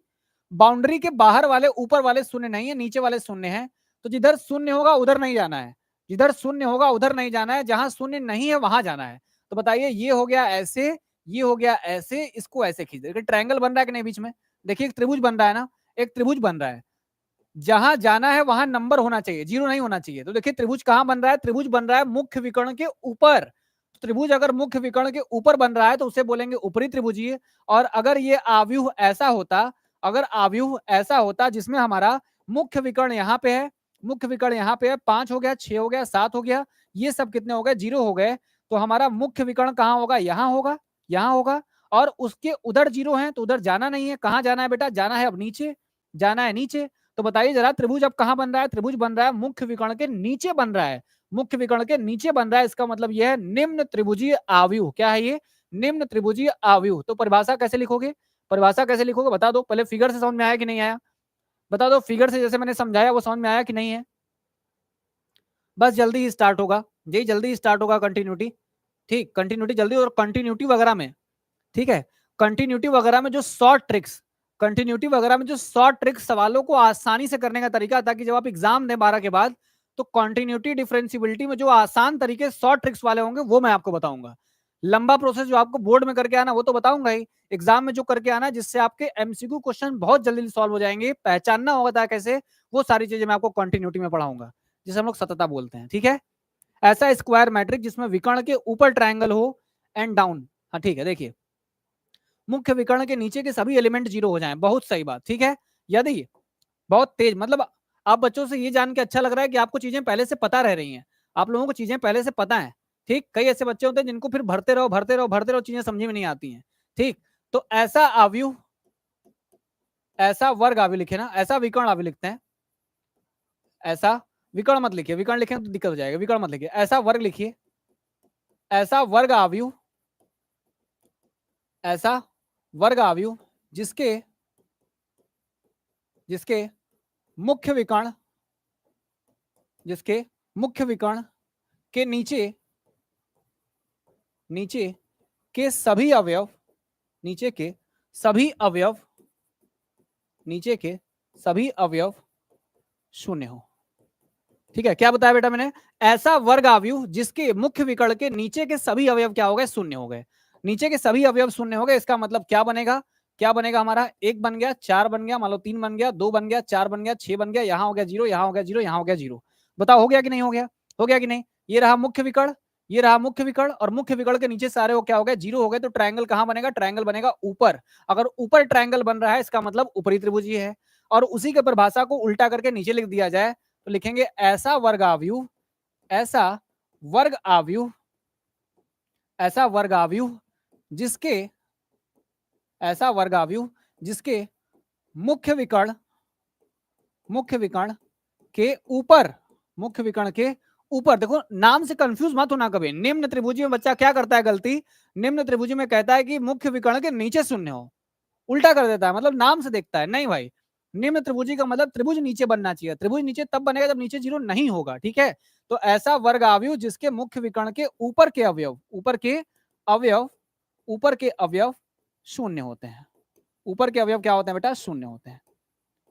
बाउंड्री के बाहर वाले ऊपर वाले शून्य नहीं है, नीचे वाले शून्य है। तो जिधर शून्य होगा उधर नहीं जाना है, जिधर शून्य होगा उधर नहीं जाना है, जहां शून्य नहीं है वहां जाना है। तो बताइए ये हो गया ऐसे, ये हो गया ऐसे, इसको ऐसे खींच देखिए ट्रायंगल बन रहा है कि नहीं बीच में? देखिए एक त्रिभुज बन रहा है ना, एक त्रिभुज बन रहा है, जहां जाना है वहां नंबर होना चाहिए, जीरो नहीं होना चाहिए। तो देखिए त्रिभुज कहां बन रहा है? त्रिभुज बन रहा है मुख्य विकर्ण के ऊपर। त्रिभुज अगर मुख्य विकर्ण के ऊपर बन रहा है तो उसे बोलेंगे ऊपरी त्रिभुजीय। और अगर ये आव्यूह ऐसा होता, अगर आव्यूह ऐसा होता जिसमें हमारा मुख्य विकर्ण यहाँ पे है, मुख्य विकर्ण यहाँ पे है, 5 हो गया, 6 हो गया, 7 हो गया, ये सब कितने हो गए? 0 हो गए। तो हमारा मुख्य विकर्ण कहाँ होगा? यहाँ होगा, यहाँ होगा। और उसके उधर 0 है तो उधर जाना नहीं है। कहाँ जाना है बेटा? जाना है अब नीचे, जाना है नीचे। तो बताइए जरा त्रिभुज अब कहां बन रहा है? त्रिभुज बन रहा है मुख्य विकर्ण के नीचे बन रहा है, मुख्य विकर्ण के नीचे बन रहा है। इसका मतलब यह है निम्न त्रिभुजीय आव्यूह। क्या है ये? निम्न त्रिभुजीय आव्यूह। तो परिभाषा कैसे लिखोगे? परिभाषा कैसे लिखोगे बता दो पहले। फिगर से समझ में आया कि नहीं आया? बता दो फिगर से जैसे मैंने समझाया वो समझ में आया कि नहीं है? बस जल्दी ही स्टार्ट होगा, यही जल्दी ही स्टार्ट होगा कंटिन्यूटी। ठीक, कंटिन्यूटी जल्दी। और कंटिन्यूटी वगैरह में, ठीक है, कंटिन्यूटी वगैरह में जो शॉर्ट ट्रिक्स, कंटिन्यूटी वगैरह में जो शॉर्ट ट्रिक्स सवालों को आसानी से करने का तरीका, ताकि जब आप एग्जाम दें 12 के बाद तो कॉन्टिन्यूटी डिफरेंशियबिलिटी में जो आसान तरीके शॉर्ट ट्रिक्स वाले होंगे वो मैं आपको बताऊंगा। लंबा प्रोसेस जो आपको बोर्ड में करके आना वो तो बताऊंगा ही, एग्जाम में जो करके आना जिससे आपके एमसीक्यू क्वेश्चन बहुत जल्दी सॉल्व हो जाएंगे, पहचानना होगा कैसे, वो सारी चीजें मैं आपको कॉन्टिन्यूटी में पढ़ाऊंगा, जिसे हम लोग सततता बोलते हैं। ठीक है, ऐसा स्क्वायर मैट्रिक जिसमें विकर्ण के ऊपर ट्रायंगल हो एंड डाउन। हाँ ठीक है, देखिए मुख्य विकर्ण के नीचे के सभी एलिमेंट जीरो हो जाएं, बहुत सही बात। ठीक है, यदि बहुत तेज, मतलब आप बच्चों से ये जान के अच्छा लग रहा है कि आपको चीजें पहले से पता रह रही हैं, आप लोगों को चीजें पहले से पता है। ठीक, कई ऐसे बच्चे होते हैं जिनको फिर भरते रहो भरते रहो भरते रहो, चीजें समझ में नहीं आती हैं। ठीक, तो ऐसा आव्यूह, ऐसा वर्ग आव्यूह लिखे ना, ऐसा विकर्ण आव्यूह लिखते हैं, ऐसा विकर्ण मत लिखिए, विकर्ण लिखें तो दिक्कत हो जाएगा, विकर्ण मत लिखिए, ऐसा वर्ग लिखिए, ऐसा वर्ग आव्यूह, ऐसा वर्ग आव्यूह जिसके जिसके मुख्य विकर्ण, जिसके मुख्य विकर्ण के नीचे नीचे के सभी अवयव, नीचे के सभी अवयव, नीचे के सभी अवयव शून्य हो। ठीक है, क्या बताया बेटा मैंने, ऐसा वर्ग आव्यूह जिसके मुख्य विकर्ण के नीचे के सभी अवयव क्या हो गए, शून्य हो गए। नीचे के सभी अवयव शून्य हो गए, इसका मतलब क्या बनेगा, क्या बनेगा हमारा, 1 बन गया, 4 बन गया, मान लो 3 बन गया, 2 बन गया, 4 बन गया, 6 बन गया, यहां हो गया 0, यहां हो गया 0, यहां हो गया 0। बताओ हो गया कि नहीं हो गया, हो गया कि नहीं। ये रहा मुख्य विकर्ण, ये रहा मुख्य विकर्ण, और मुख्य विकर्ण के नीचे सारे वो क्या हो गए, 0 हो गए। तो ट्रायंगल कहां बनेगा, ट्रायंगल बनेगा ऊपर। अगर ऊपर ट्रायंगल बन रहा है इसका मतलब ऊपरी त्रिभुज ही है। और उसी के परिभाषा को उल्टा करके नीचे लिख दिया जाए तो लिखेंगे ऐसा वर्ग आव्यूह, ऐसा वर्ग आव्यूह, ऐसा वर्ग आव्यूह जिसके, ऐसा वर्ग आव्यूह जिसके मुख्य विकर्ण, मुख्य विकर्ण के ऊपर, मुख्य विकर्ण के ऊपर, देखो नाम से कंफ्यूज मत होना कभी। निम्न त्रिभुजी में बच्चा क्या करता है गलती, निम्न त्रिभुजी में कहता है कि मुख्य विकर्ण के नीचे शून्य हो, उल्टा कर देता है, मतलब नाम से देखता है। नहीं भाई, निम्न त्रिभुजी का मतलब त्रिभुज नीचे बनना चाहिए, त्रिभुज नीचे तब बनेगा जब नीचे 0 नहीं होगा। ठीक है, तो ऐसा वर्ग आव्यूह जिसके मुख्य विकर्ण के ऊपर के अवयव, ऊपर के अवयव, ऊपर के अवयव शून्य होते हैं। ऊपर के अवयव क्या होते हैं बेटा, शून्य होते हैं।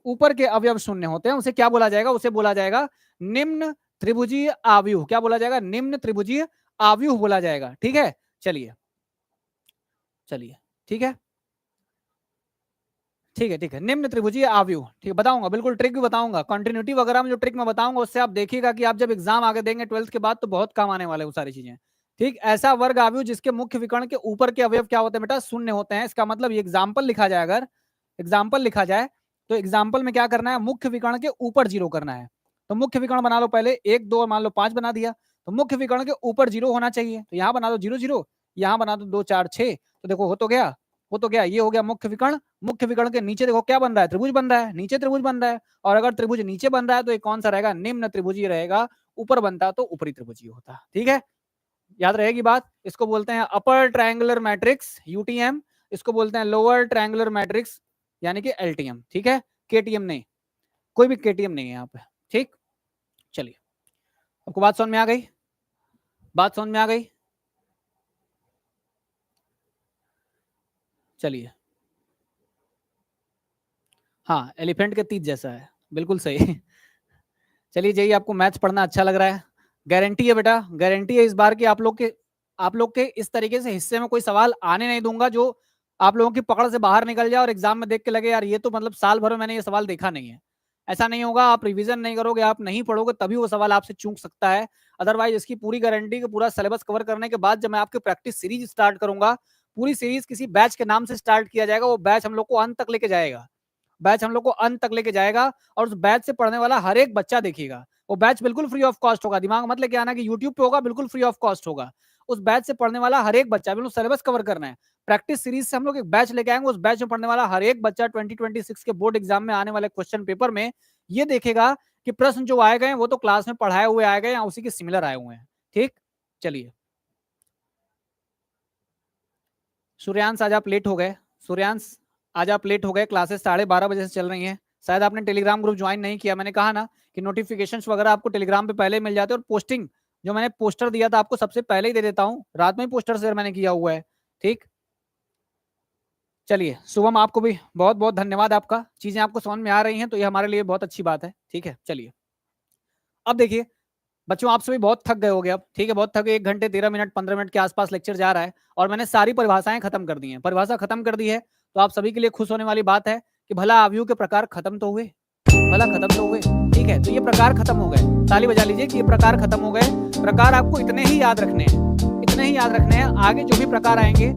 ऊपर के अवयव शून्य होते हैं, उसे क्या बोला जाएगा, उसे बोला जाएगा निम्न त्रिभुजीय आव्यूह। क्या बोला जाएगा, निम्न त्रिभुजीय आव्यूह बोला जाएगा। ठीक है, चलिए चलिए, ठीक है ठीक है ठीक है, निम्न त्रिभुजीय आव्यूह। ठीक है, बताऊंगा बिल्कुल, ट्रिक भी बताऊंगा, कंटिन्यूटी वगैरह में जो ट्रिक मैं बताऊंगा उससे आप देखिएगा कि आप जब एग्जाम आगे देंगे 12th के बाद तो बहुत काम आने वाले वो सारी चीजें। ठीक, ऐसा वर्ग आव्यूह जिसके मुख्य विकर्ण के ऊपर के अवयव क्या होते हैं बेटा, शून्य होते हैं। इसका मतलब ये एग्जाम्पल लिखा जाए, अगर एग्जाम्पल लिखा जाए तो एग्जाम्पल में क्या करना है, मुख्य विकर्ण के ऊपर 0 करना है। तो मुख्य विकर्ण बना लो पहले, 1 2 मान लो 5 बना दिया, तो मुख्य विकर्ण के ऊपर 0 होना चाहिए। तो यहाँ बना दो 0 0, यहाँ बना दो 2 4 6, तो देखो हो तो गया, हो तो गया, ये हो गया मुख्य विकर्ण। मुख्य विकर्ण के नीचे देखो क्या बन रहा है, त्रिभुज बन रहा है, नीचे त्रिभुज बन रहा है। और अगर त्रिभुज नीचे बन रहा है तो ये कौन सा रहेगा, निम्न त्रिभुजी रहेगा। ऊपर बनता तो ऊपरी त्रिभुजी होता। ठीक है, याद रहेगी बात। इसको बोलते हैं अपर ट्रायंगुलर मैट्रिक्स, यूटीएम। इसको बोलते हैं लोअर ट्रायंगुलर मैट्रिक्स, यानी कि एलटीएम। ठीक है, केटीएम नहीं, कोई भी केटीएम नहीं है यहाँ पे। ठीक, चलिए, आपको बात समझ में आ गई, बात समझ में आ गई। चलिए, हाँ एलिफेंट के तीत जैसा है, बिल्कुल सही। चलिए जाइए, आपको मैथ्स पढ़ना अच्छा लग रहा है, गारंटी है बेटा, गारंटी है इस बार की आप लोग के इस तरीके से हिस्से में कोई सवाल आने नहीं दूंगा जो आप लोगों की पकड़ से बाहर निकल जाए और एग्जाम में देख के लगे यार ये तो मतलब साल भर में मैंने ये सवाल देखा नहीं है। ऐसा नहीं होगा, आप रिवीजन नहीं करोगे, आप नहीं पढ़ोगे तभी वो सवाल आपसे चूक सकता है। अदरवाइज इसकी पूरी गारंटी कि पूरा सिलेबस कवर करने के बाद जब मैं आपकी प्रैक्टिस सीरीज स्टार्ट करूंगा, पूरी सीरीज किसी बैच के नाम से स्टार्ट किया जाएगा, वो बैच हम लोग को अंत तक लेके जाएगा, बैच हम लोग को अंत तक लेके जाएगा। और उस बैच से पढ़ने वाला हर एक बच्चा देखिएगा, वो बैच बिल्कुल फ्री ऑफ कॉस्ट होगा। दिमाग मत लेके आना कि यूट्यूब पे होगा, बिल्कुल फ्री ऑफ कॉस्ट होगा। उस बैच से पढ़ने वाला हर एक बच्चा, बिल्कुल सिलेबस कवर करना है, प्रैक्टिस सीरीज से हम लोग एक बैच लेके आएंगे। उस बैच में पढ़ने वाला हर एक बच्चा 2026 के बोर्ड एग्जाम में आने वाले क्वेश्चन पेपर में ये देखेगा कि प्रश्न जो आए गए वो तो क्लास में पढ़ाए हुए आए गए या उसी के सिमिलर आए हुए हैं। ठीक, चलिए, सूर्यांश आज आप लेट हो गए, सूर्यांश आज आप लेट हो गए, क्लासेस 12:30 बजे से चल रही हैं। शायद आपने टेलीग्राम ग्रुप ज्वाइन नहीं किया, मैंने कहा ना कि नोटिफिकेशंस वगैरह आपको टेलीग्राम पे पहले मिल जाते हैं, और पोस्टिंग जो मैंने पोस्टर दिया था आपको सबसे पहले ही दे देता हूँ, रात में ही पोस्टर शेयर मैंने किया हुआ है। ठीक, चलिए शुभम, आपको भी बहुत बहुत धन्यवाद, आपका चीजें आपको समझ में आ रही हैं तो ये हमारे लिए बहुत अच्छी बात है। ठीक है, चलिए अब देखिए बच्चों आप सभी बहुत थक गए होगे अब, ठीक है, बहुत थक गए। 1 घंटे 13 मिनट 15 मिनट के आसपास लेक्चर जा रहा है और मैंने सारी परिभाषाएं खत्म कर दी हैं। परिभाषा खत्म कर दी है तो आप सभी के लिए खुश होने वाली बात है कि भला अवयव के प्रकार खत्म तो हुए, भला खत्म तो हुए, ठीक है। तो ये प्रकार खत्म हो गए, ताली बजा लीजिए कि ये प्रकार खत्म हो गए। प्रकार आपको इतने ही याद रखने हैं, इतने ही याद रखने हैं। आगे जो भी प्रकार आएंगे